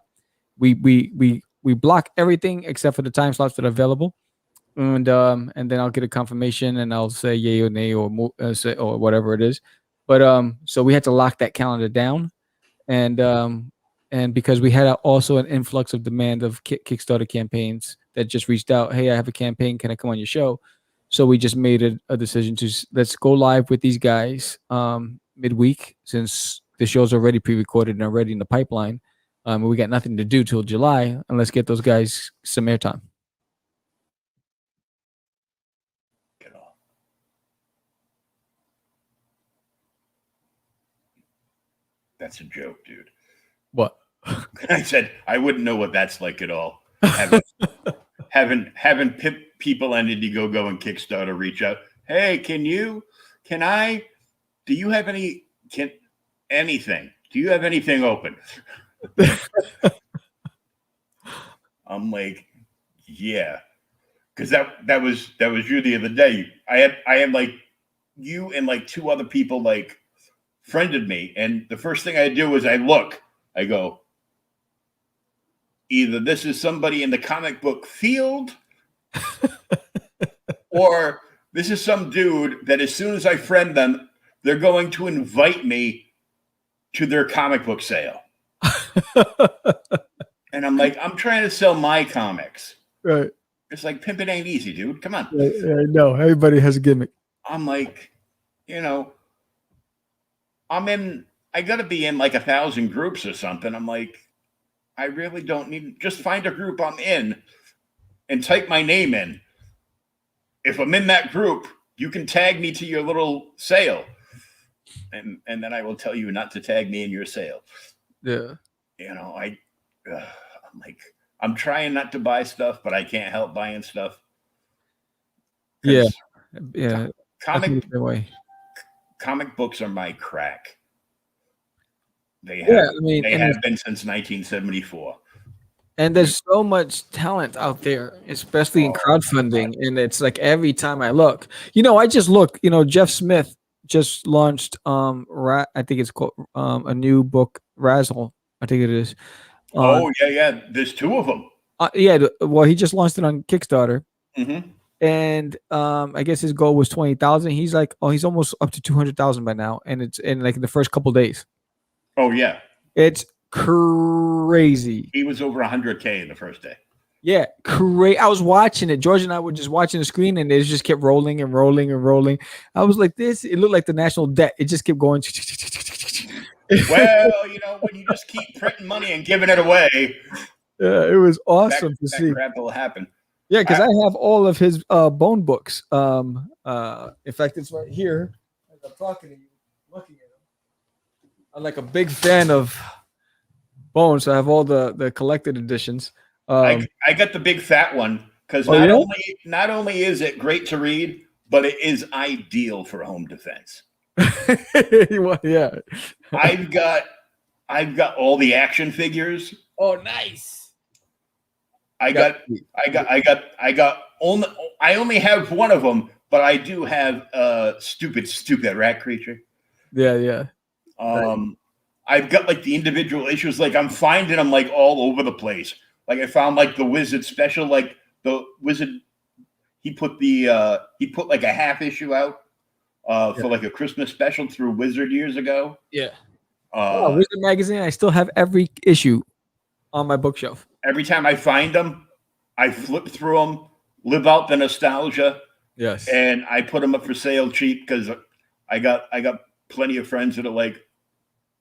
We block everything except for the time slots that are available, and then I'll get a confirmation and I'll say yay or nay or say or whatever it is. But so we had to lock that calendar down, and because we had also an influx of demand of Kickstarter campaigns that just reached out, hey, I have a campaign, can I come on your show? So we just made a decision to let's go live with these guys midweek, since the show's already pre-recorded and already in the pipeline. We got nothing to do till July, and let's get those guys some airtime. That's a joke, dude. What? I said I wouldn't know what that's like at all. Having people on Indiegogo and Kickstarter reach out. Hey, do you have anything? Do you have anything open? I'm like, yeah, because that was you the other day. I had like you and like two other people like friended me, and the first thing I do is I go, either this is somebody in the comic book field, or this is some dude that as soon as I friend them, they're going to invite me to their comic book sale. And I'm like, I'm trying to sell my comics. Right. It's like pimping ain't easy, dude. Come on. No, everybody has a gimmick. I'm like, I got to be in like 1,000 groups or something. I'm like, I really don't need, just find a group I'm in and type my name in. If I'm in that group, you can tag me to your little sale. And then I will tell you not to tag me in your sale. Yeah. I'm like, I'm trying not to buy stuff, but I can't help buying stuff. Yeah. Comic books are my crack. They have, have been since 1974. And there's so much talent out there, especially in crowdfunding. And it's like every time I look, I just look, Jeff Smith just launched, I think it's called a new book, Razzle, I think it is. Yeah. There's two of them. Well, he just launched it on Kickstarter. Mm-hmm. And I guess his goal was 20,000. He's like, he's almost up to 200,000 by now. And it's in like the first couple days. Oh, yeah. It's crazy. He was over 100K in the first day. Yeah, great. I was watching it. George and I were just watching the screen, and it just kept rolling and rolling and rolling. I was like, it looked like the national debt. It just kept going. Well, when you just keep printing money and giving it away. Yeah, it was awesome to see. That crap will happen. Yeah, because I have all of his bone books. In fact, it's right here. As I'm talking to you, looking at them. I'm like a big fan of Bones. So I have all the collected editions. I got the big fat one because not only is it great to read, but it is ideal for home defense. Yeah. I've got all the action figures. Oh, nice. I only have one of them, but I do have a stupid rat creature. Yeah. I've got like the individual issues. Like I'm finding them like all over the place. Like I found like the Wizard special, like the Wizard. He put like a half issue out for like a Christmas special through Wizard years ago. Yeah. Wizard magazine. I still have every issue on my bookshelf. Every time I find them, I flip through them, live out the nostalgia. Yes. And I put them up for sale cheap because I got plenty of friends that are like,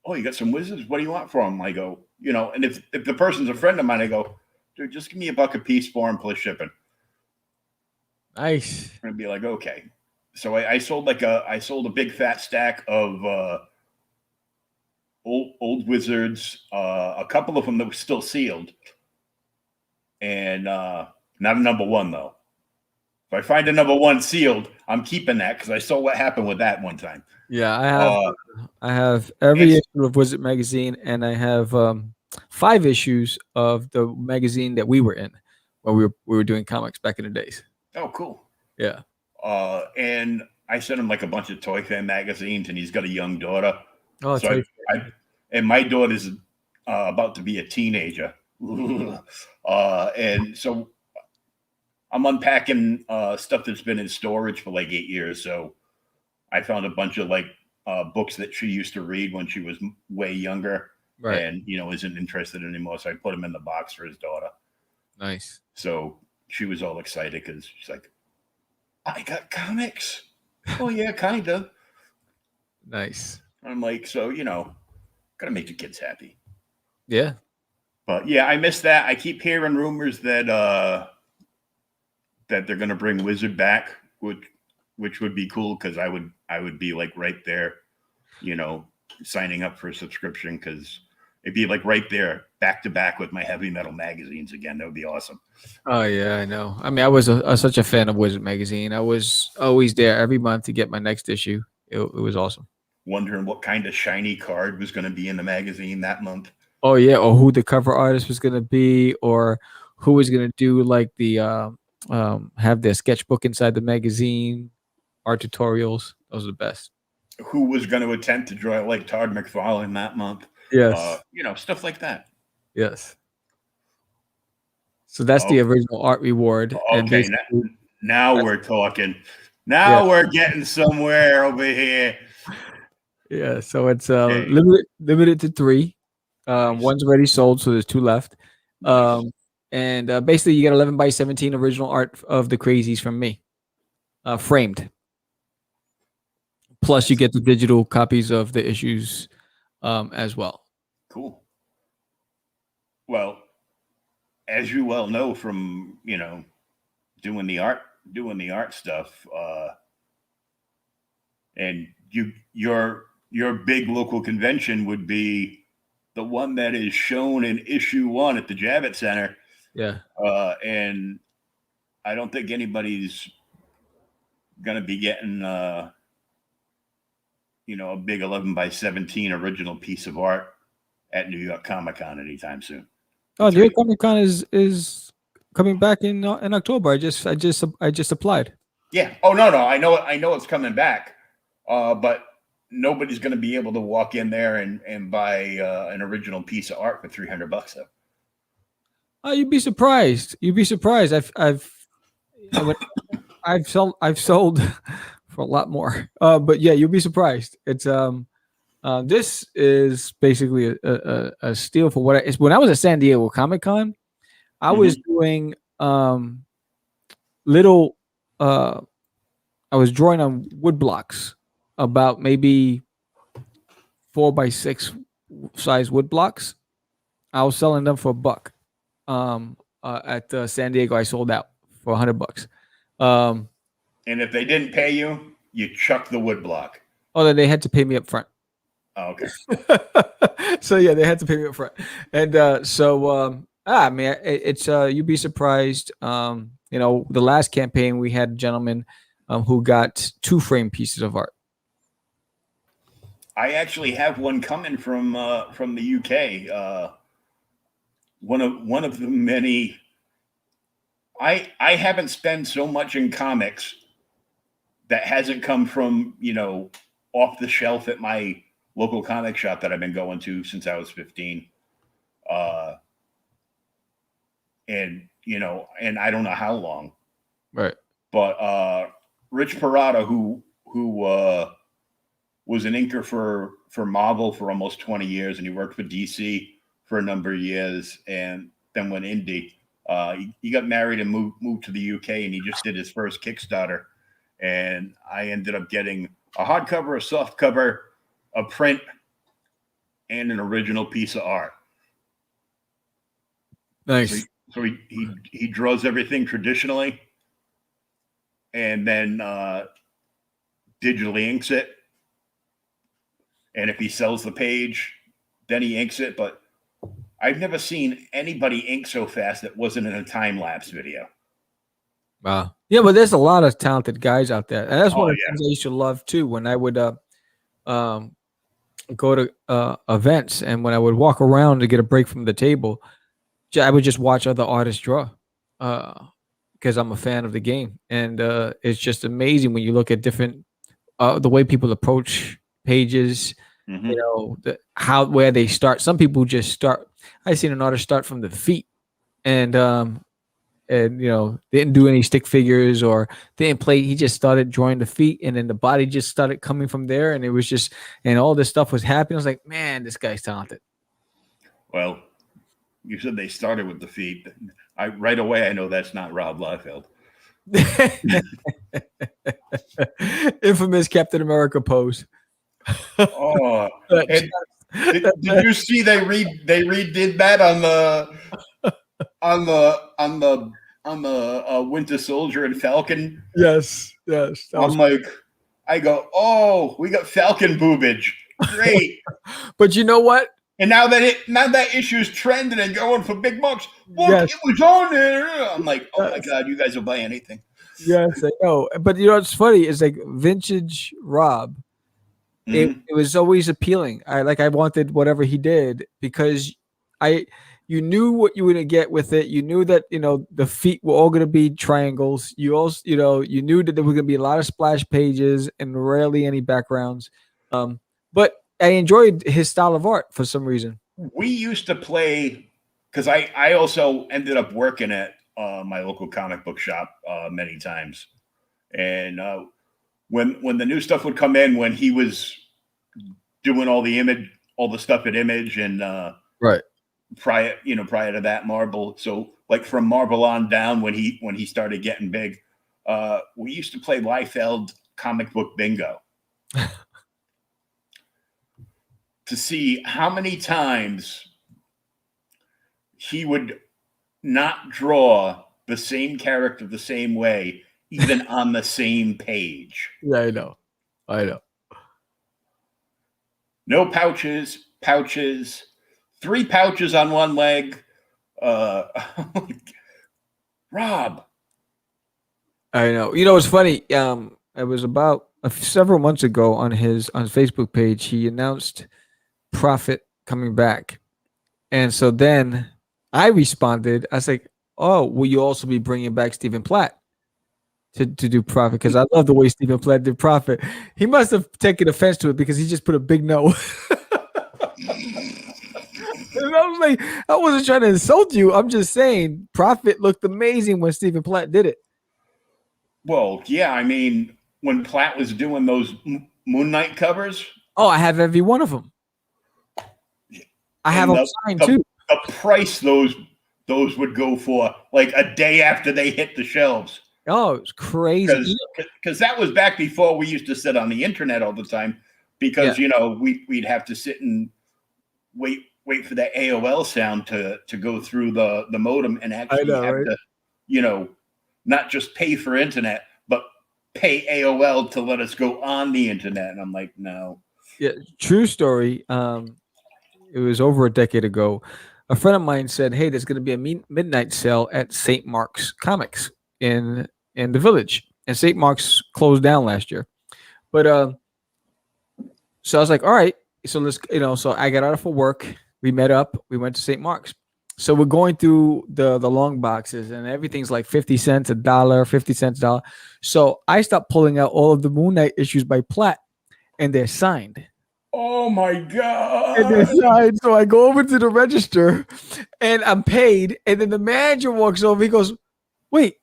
"Oh, you got some Wizards? What do you want for them?" I go, and if the person's a friend of mine, I go, "Dude, just give me $1 a piece for them plus shipping." Nice. And be like, okay. So I sold a big fat stack of old Wizards, a couple of them that were still sealed, and not a number one though. If I find a number one sealed, I'm keeping that because I saw what happened with that one time. Yeah, I have every issue of Wizard magazine, and I have 5 issues of the magazine that we were in when we were doing comics back in the days. Oh, cool. Yeah. And I sent him like a bunch of Toy Fan magazines, and he's got a young daughter. Oh, so and my daughter's about to be a teenager, and so I'm unpacking stuff that's been in storage for like 8 years. So I found a bunch of like books that she used to read when she was way younger, right? And isn't interested anymore. So I put them in the box for his daughter. Nice. So she was all excited because she's like, "I got comics." Oh yeah, kind of. Nice. I'm like, so gotta make the kids happy. Yeah. But yeah, I miss that. I keep hearing rumors that that they're gonna bring Wizard back, which would be cool because I would be like right there, signing up for a subscription because it'd be like right there, back to back with my heavy metal magazines again. That would be awesome. Oh yeah, I know. I mean, I was such a fan of Wizard magazine. I was always there every month to get my next issue. It was awesome. Wondering what kind of shiny card was going to be in the magazine that month. Oh yeah, or who the cover artist was going to be, or who was going to do like the have their sketchbook inside the magazine, art tutorials. Those are the best. Who was going to attempt to draw like Todd McFarlane that month? Yes. Stuff like that. Yes. So that's the original art reward. And Okay, now we're talking. Now we're getting somewhere over here. Yeah, so it's limited to 3. Nice. One's already sold, so there's 2 left. Nice. And basically, you get 11 by 17 original art of the Crazees from me, framed. Plus, you get the digital copies of the issues as well. Cool. Well, as you well know from doing the art stuff, and your big local convention would be the one that is shown in issue 1 at the Javits Center. Yeah. And I don't think anybody's gonna be getting a big 11 by 17 original piece of art at New York Comic Con anytime soon. Oh, New York Comic Con is coming back in October. I just applied. Yeah. Oh no, I know it's coming back. But nobody's going to be able to walk in there and buy an original piece of art for $300 though. Oh, you'd be surprised. I've sold for a lot more. But yeah, you'll be surprised. It's this is basically a steal for what when I was at San Diego Comic Con, I was doing little. I was drawing on wood blocks, about maybe 4 by 6 size wood blocks. I was selling them for $1. At San Diego, I sold out for $100. And if they didn't pay you, you chuck the wood block. Oh, then they had to pay me up front. Oh, okay. So yeah, they had to pay me up front, and I mean, it's you'd be surprised. The last campaign we had a gentleman who got 2 frame pieces of art. I actually have one coming from the UK. One of the many. I haven't spent so much in comics that hasn't come from off the shelf at my local comic shop that I've been going to since I was 15. And I don't know how long. Right. But Rich Parada, who was an inker for Marvel for almost 20 years, and he worked for DC for a number of years, and then went indie. He got married and moved to the UK, and he just did his first Kickstarter. And I ended up getting a hardcover, a softcover, a print, and an original piece of art. Nice. So he draws everything traditionally, and then digitally inks it. And if he sells the page, then he inks it. But I've never seen anybody ink so fast that wasn't in a time lapse video. Wow. Yeah, but there's a lot of talented guys out there, and that's one of the things I used to love too. When I would go to events, and when I would walk around to get a break from the table, I would just watch other artists draw because I'm a fan of the game, and it's just amazing when you look at different the way people approach pages. Where they start. Some people just start. I've seen an artist start from the feet, and didn't do any stick figures or didn't play. He just started drawing the feet, and then the body just started coming from there, and it was just, and all this stuff was happening. I was like, man, this guy's talented. Well, you said they started with the feet. Right away I know that's not Rob Liefeld. Infamous Captain America pose. Oh, did you see they redid that on the Winter Soldier and Falcon? Yes. I'm like, I go, oh, we got Falcon boobage. Great. But you know what? And now that issue's trending and going for big bucks. Look, It was on there. I'm like, oh my God, you guys will buy anything. Yes, I know. But what's funny is like vintage Rob. It was always appealing. I wanted whatever he did because you knew what you were going to get with it. You knew that, the feet were all going to be triangles. You also, you knew that there were going to be a lot of splash pages and rarely any backgrounds. But I enjoyed his style of art for some reason. We used to play, because I also ended up working at my local comic book shop many times. And when the new stuff would come in, when he was doing all the stuff at Image, and right prior to that, Marvel. So like from Marvel on down, when he started getting big, we used to play Liefeld comic book bingo to see how many times he would not draw the same character the same way, even on the same page. Yeah, I know. No pouches, 3 pouches on one leg. Rob. I know. It's funny. It was about several months ago on his Facebook page. He announced Prophet coming back, and so then I responded. I was like, "Oh, will you also be bringing back Stephen Platt to do Prophet? Because I love the way Stephen Platt did Prophet." He must have taken offense to it because he just put a big no. And I was like, I wasn't trying to insult you. I'm just saying, Prophet looked amazing when Stephen Platt did it. Well, yeah, I mean, when Platt was doing those Moon Knight covers. Oh, I have every one of them. I have them signed too. The price those would go for, like a day after they hit the shelves. Oh, it was crazy. Because that was back before we used to sit on the internet all the time. Because we'd have to sit and wait for that AOL sound to go through the modem, and actually have to, not just pay for internet, but pay AOL to let us go on the internet. And I'm like, no. Yeah, true story. It was over a decade ago. A friend of mine said, "Hey, there's going to be a midnight sale at St. Mark's Comics in the Village." And St. Mark's closed down last year. But so I was like, "All right." So let's, so I got out of work. We met up. We went to St. Mark's. So we're going through the long boxes, and everything's like 50 cents, $1, 50 cents, $1. So I stopped pulling out all of the Moon Knight issues by Platt, and they're signed. Oh my God. And they're signed. So I go over to the register and I'm paid. And then the manager walks over. He goes, "Wait,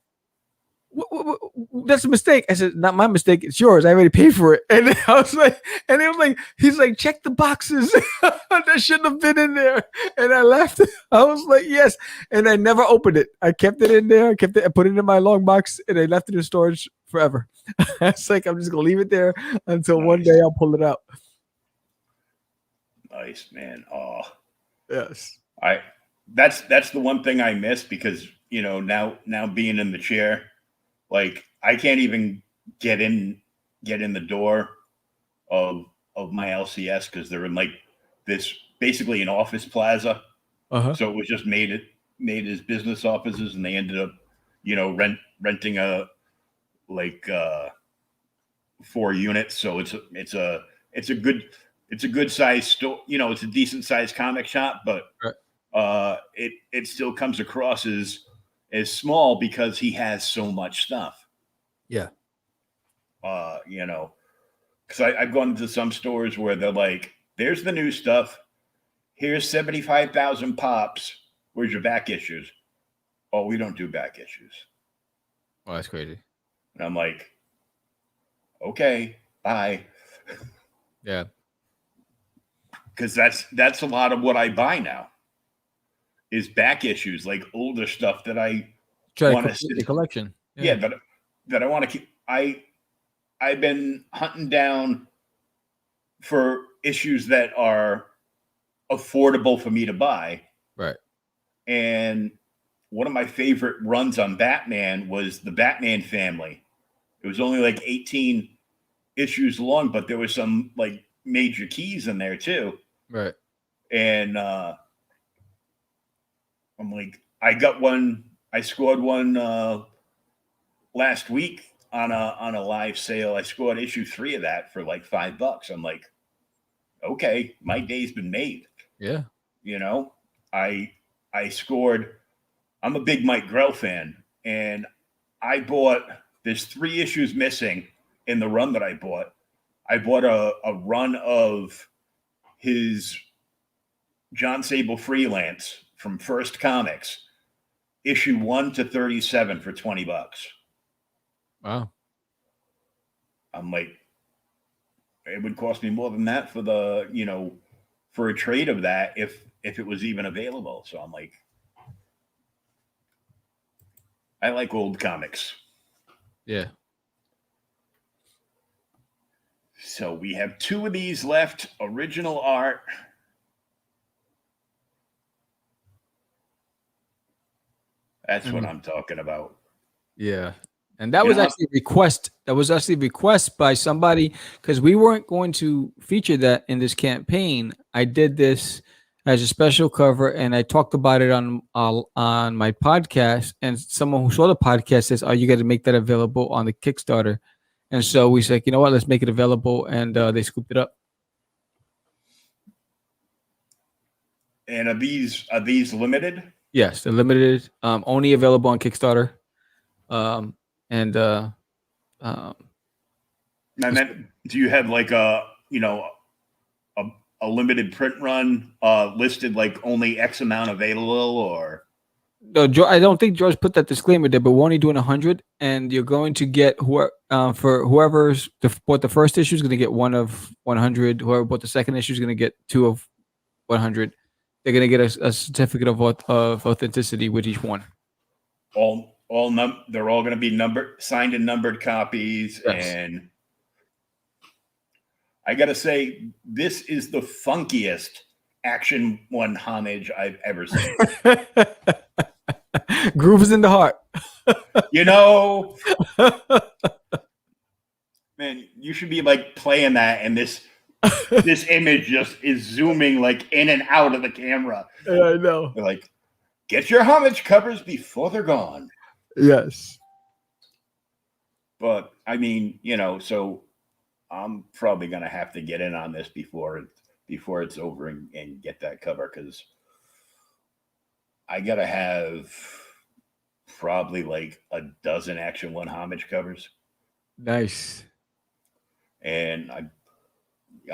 that's a mistake." I said, "Not my mistake. It's yours. I already paid for it." And I was like, and it was like, he's like, "Check the boxes." That shouldn't have been in there. And I left. I was like, yes. And I never opened it. I kept it in there. I put it in my long box, and I left it in storage forever. It's like, I'm just going to leave it there until one day I'll pull it out. Nice, man. Oh, yes. That's the one thing I miss, because now being in the chair, like I can't even get in the door of my LCS, because they're in like this basically an office plaza. So it was just made as business offices, and they ended up renting a 4 units. So it's a good size store. It's a decent sized comic shop, but it still comes across as small because he has so much stuff. Yeah. Because I've gone into some stores where they're like, "There's the new stuff. Here's 75,000 pops. Where's your back issues?" "Oh, we don't do back issues." Oh, that's crazy. And I'm like, okay, bye. Yeah. Because that's a lot of what I buy now is back issues, like older stuff that I want to the collection. Yeah, that I want to keep. I've been hunting down for issues that are affordable for me to buy. Right. And one of my favorite runs on Batman was the Batman Family. It was only like 18 issues long, but there was some like major keys in there too. Right. And I'm like, I scored one last week on a live sale. I scored issue 3 of that for like $5. I'm like, okay, my day's been made. Yeah. I I'm a big Mike Grell fan, and there's 3 issues missing in the run that I bought. I bought a run of his John Sable Freelance from First Comics, issue 1 to 37 for $20. Wow. I'm like, it would cost me more than that for for a trade of that if it was even available. So I'm like, I like old comics. Yeah. So we have 2 of these left, original art. That's what I'm talking about. Yeah. And that was actually a request. That was actually a request by somebody because we weren't going to feature that in this campaign. I did this as a special cover, and I talked about it on my podcast. And someone who saw the podcast says, "Oh, you got to make that available on the Kickstarter." And so we said, "You know what? Let's make it available." And they scooped it up. And are these limited? Yes, they're limited. Only available on Kickstarter. And then do you have like a limited print run listed like only X amount available, or? No, I don't think George put that disclaimer there, but we're only doing 100, and you're going to get for whoever's bought the first issue is going to get 1 of 100. Whoever bought the second issue is going to get 2 of 100. They're going to get a certificate of authenticity with each one. They're all going to be signed and numbered copies. Yes. And I got to say, this is the funkiest Action 1 homage I've ever seen. Groove is in the heart. Man, you should be like playing that, and this image just is zooming like in and out of the camera. Yeah, I know. They're like, get your homage covers before they're gone. Yes. But I mean, so I'm probably gonna have to get in on this before it's over and get that cover, because I gotta have probably like a dozen Action 1 homage covers. Nice. And I'm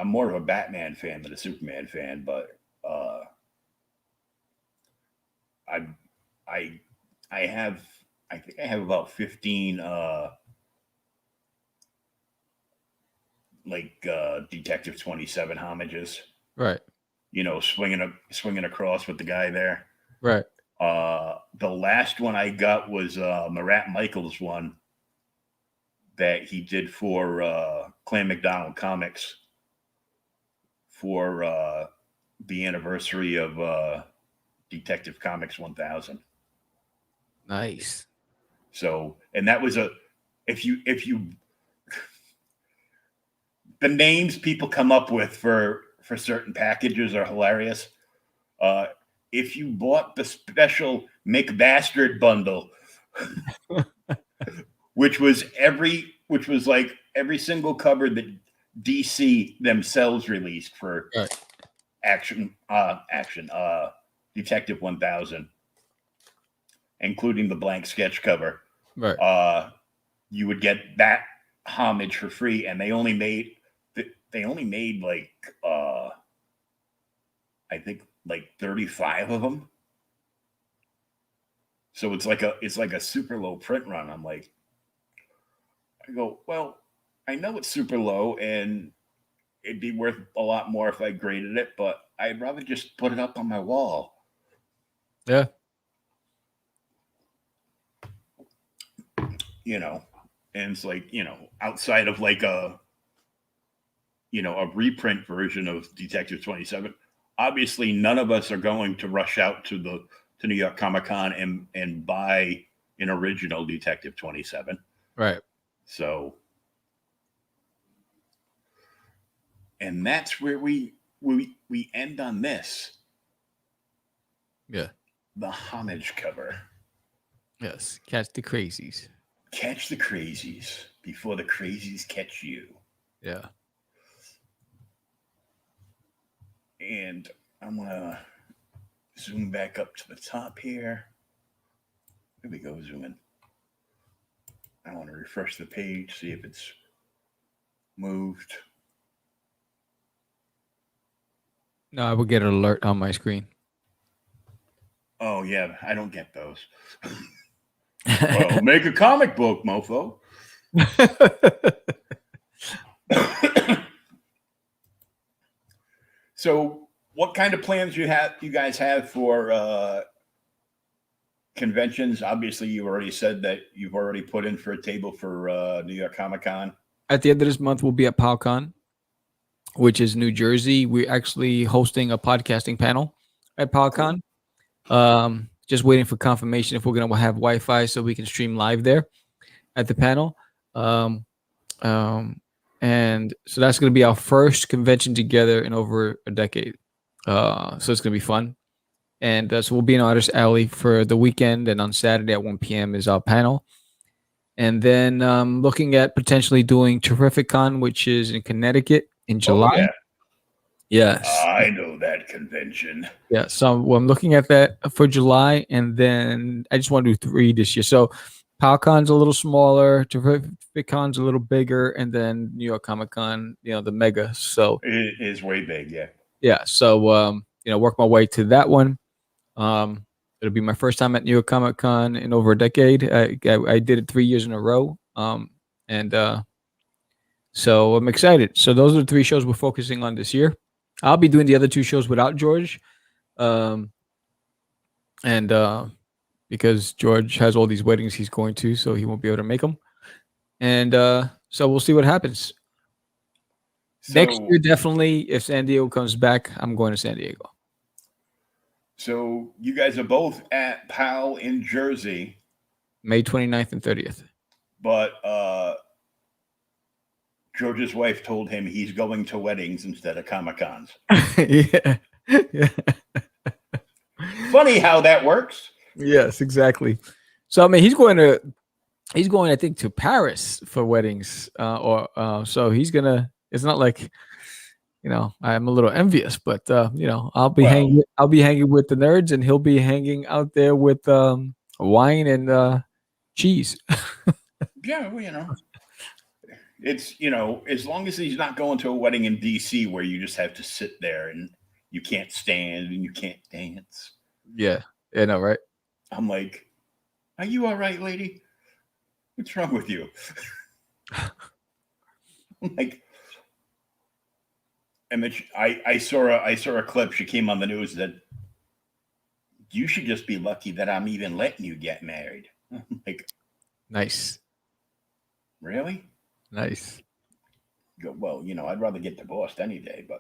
more of a Batman fan than a Superman fan, but I think I have about 15 Detective 27 homages. Right. Swinging across with the guy there. Right. The last one I got was Marat Michaels one that he did for Clan McDonald Comics for the anniversary of Detective Comics 1000. Nice. So, and that was if you the names people come up with for certain packages are hilarious. If you bought the special McBastard bundle, which was like every single cover that DC themselves released for Action Detective 1000, including the blank sketch cover. Right. You would get that homage for free, and they only made like I think like 35 of them. So it's like a super low print run. I go, well, I know it's super low and it'd be worth a lot more if I graded it, but I'd rather just put it up on my wall. Yeah. And it's like, outside of like a reprint version of Detective 27, obviously none of us are going to rush out to New York Comic Con and buy an original Detective 27. Right. So, and that's where we end on this. Yeah. The homage cover. Yes. Catch the Crazees. Catch the Crazees before the Crazees catch you. Yeah. And I'm gonna zoom back up to the top here. There we go, zoom in. I want to refresh the page, see if it's moved. No, I will get an alert on my screen. Oh, yeah, I don't get those. Well, make a comic book, mofo. So, what kind of plans you guys have for conventions? Obviously, you already said that you've already put in for a table for New York Comic Con. At the end of this month, we'll be at PowCon, which is New Jersey. We're actually hosting a podcasting panel at PowCon. Just waiting for confirmation if we're going to have Wi-Fi so we can stream live there at the panel. And so that's going to be our first convention together in over a decade. So it's going to be fun. And so we'll be in Artist Alley for the weekend. And on Saturday at 1 p.m. is our panel. And then looking at potentially doing Terrificon, which is in Connecticut in July. Oh, yeah. Yes. I know that convention. Yeah. So I'm looking at that for July. And then I just want to do 3 this year. So PowCon's a little smaller, Terrificon's a little bigger, and then New York Comic Con, the mega. So it is way big, yeah. Yeah. So work my way to that one. It'll be my first time at New York Comic Con in over a decade. I did it 3 years in a row. So I'm excited. So those are the 3 shows we're focusing on this year. I'll be doing the other 2 shows without George. Because George has all these weddings he's going to, so he won't be able to make them. And so we'll see what happens. Next year, definitely, if San Diego comes back, I'm going to San Diego. So you guys are both at PAL in Jersey. May 29th and 30th. But George's wife told him he's going to weddings instead of Comic-Cons. Yeah. Funny how that works. Yes, exactly. So I mean, he's going, I think, to Paris for weddings. So he's gonna. It's not like, I'm a little envious, but I'll be hanging with the nerds, and he'll be hanging out there with wine and cheese. Yeah, well, it's as long as he's not going to a wedding in DC where you just have to sit there and you can't stand and you can't dance. Yeah, I know, right? I'm like, are you all right, lady? What's wrong with you? I'm like, and then I saw a clip. She came on the news that you should just be lucky that I'm even letting you get married. I'm like, nice. Really? Nice. Go, well, I'd rather get divorced any day, but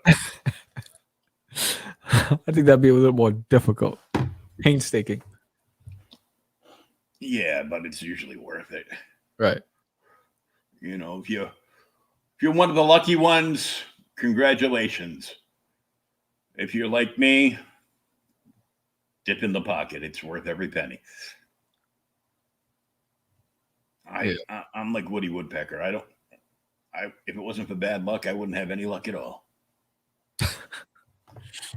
I think that'd be a little more difficult, painstaking. Yeah, but it's usually worth it. Right. If you're one of the lucky ones, congratulations. If you're like me, dip in the pocket. It's worth every penny. I'm like Woody Woodpecker. If it wasn't for bad luck, I wouldn't have any luck at all.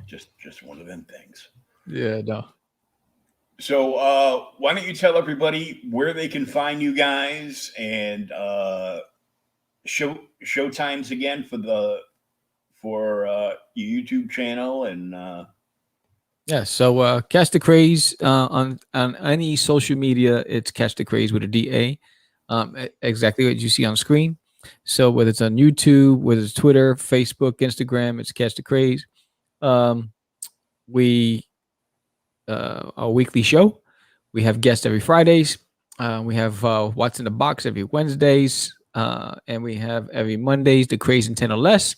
just one of them things. Yeah, no. So why don't you tell everybody where they can find you guys and show times again for your YouTube channel and so Catch the Craze on any social media, it's Catch the Craze with a DA. Exactly what you see on screen. So whether it's on YouTube, whether it's Twitter, Facebook, Instagram, it's Catch the Craze. Our weekly show. We have guests every Fridays. We have What's in the Box every Wednesdays. And we have every Mondays, the Craze and 10 or Less.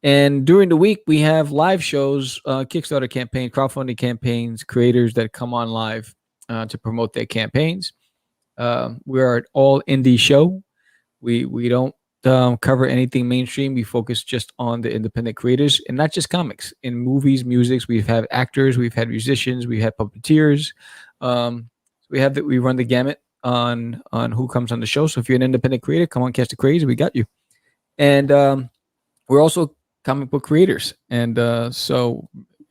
And during the week, we have live shows, Kickstarter campaign, crowdfunding campaigns, creators that come on live to promote their campaigns. We're an all indie show. We don't cover anything mainstream. We focus just on the independent creators, and not just comics. In movies, music, we've had actors, we've had musicians, we've had puppeteers. We run the gamut on who comes on the show. So if you're an independent creator, come on, Catch the Craze. We got you. And we're also comic book creators. And so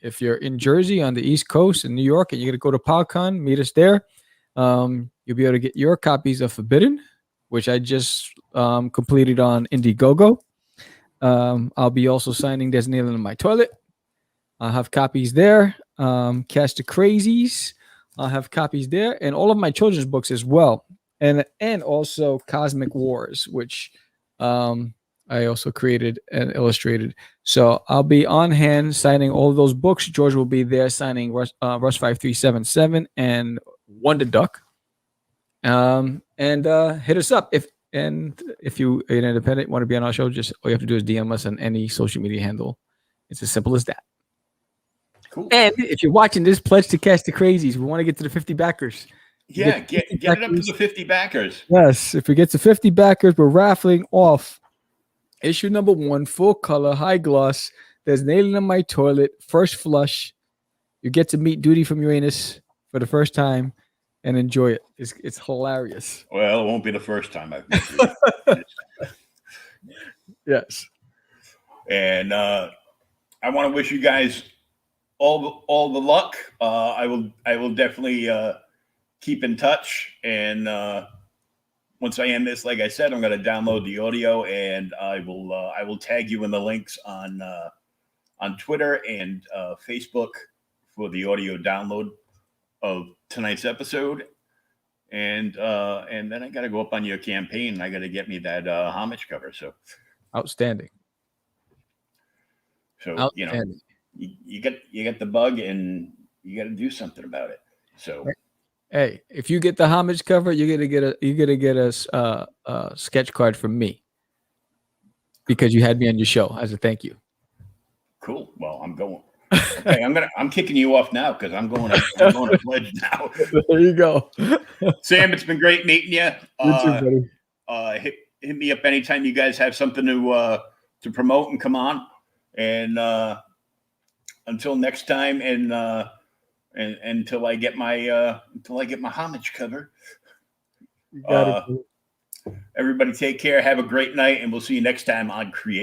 if you're in Jersey on the East Coast in New York and you're going to go to PodCon, meet us there. You'll be able to get your copies of Forbidden, which I just completed on Indiegogo. I'll be also signing There's Nailing in My Toilet. I'll have copies there. Catch the Crazees. I'll have copies there, and all of my children's books as well, and also Cosmic Wars, which I also created and illustrated. So I'll be on hand signing all of those books. George will be there signing Rush 5377 and Wonder Duck. And hit us up if you're an independent, want to be on our show. Just all you have to do is DM us on any social media handle. It's as simple as that. Cool. And if you're watching this, pledge to Catch the Crazees. We want to get to the 50 backers. Yeah, get it up to the 50 backers. Yes, if we get to 50 backers, we're raffling off issue number 1, full color, high gloss. There's Nailing in My Toilet, first flush. You get to meet Duty from Uranus for the first time and enjoy it. It's hilarious. Well, it won't be the first time I've met you. Yes. And I want to wish you guys all the luck. I will definitely keep in touch, and once I end this, like I said, I'm going to download the audio, and I will tag you in the links on Twitter and Facebook for the audio download of tonight's episode. And then I got to go up on your campaign. I got to get me that homage cover. So outstanding. So outstanding. You get the bug, and you got to do something about it. So, hey, if you get the homage cover, you're gonna get a sketch card from me because you had me on your show as a thank you. Cool. Well, I'm going. Okay, I'm kicking you off now because I'm going to pledge now. There you go, Sam. It's been great meeting you. You too, buddy. Hit me up anytime you guys have something to promote and come on. And until next time, and until I get my homage cover. You got it. Everybody take care. Have a great night, and we'll see you next time on Create.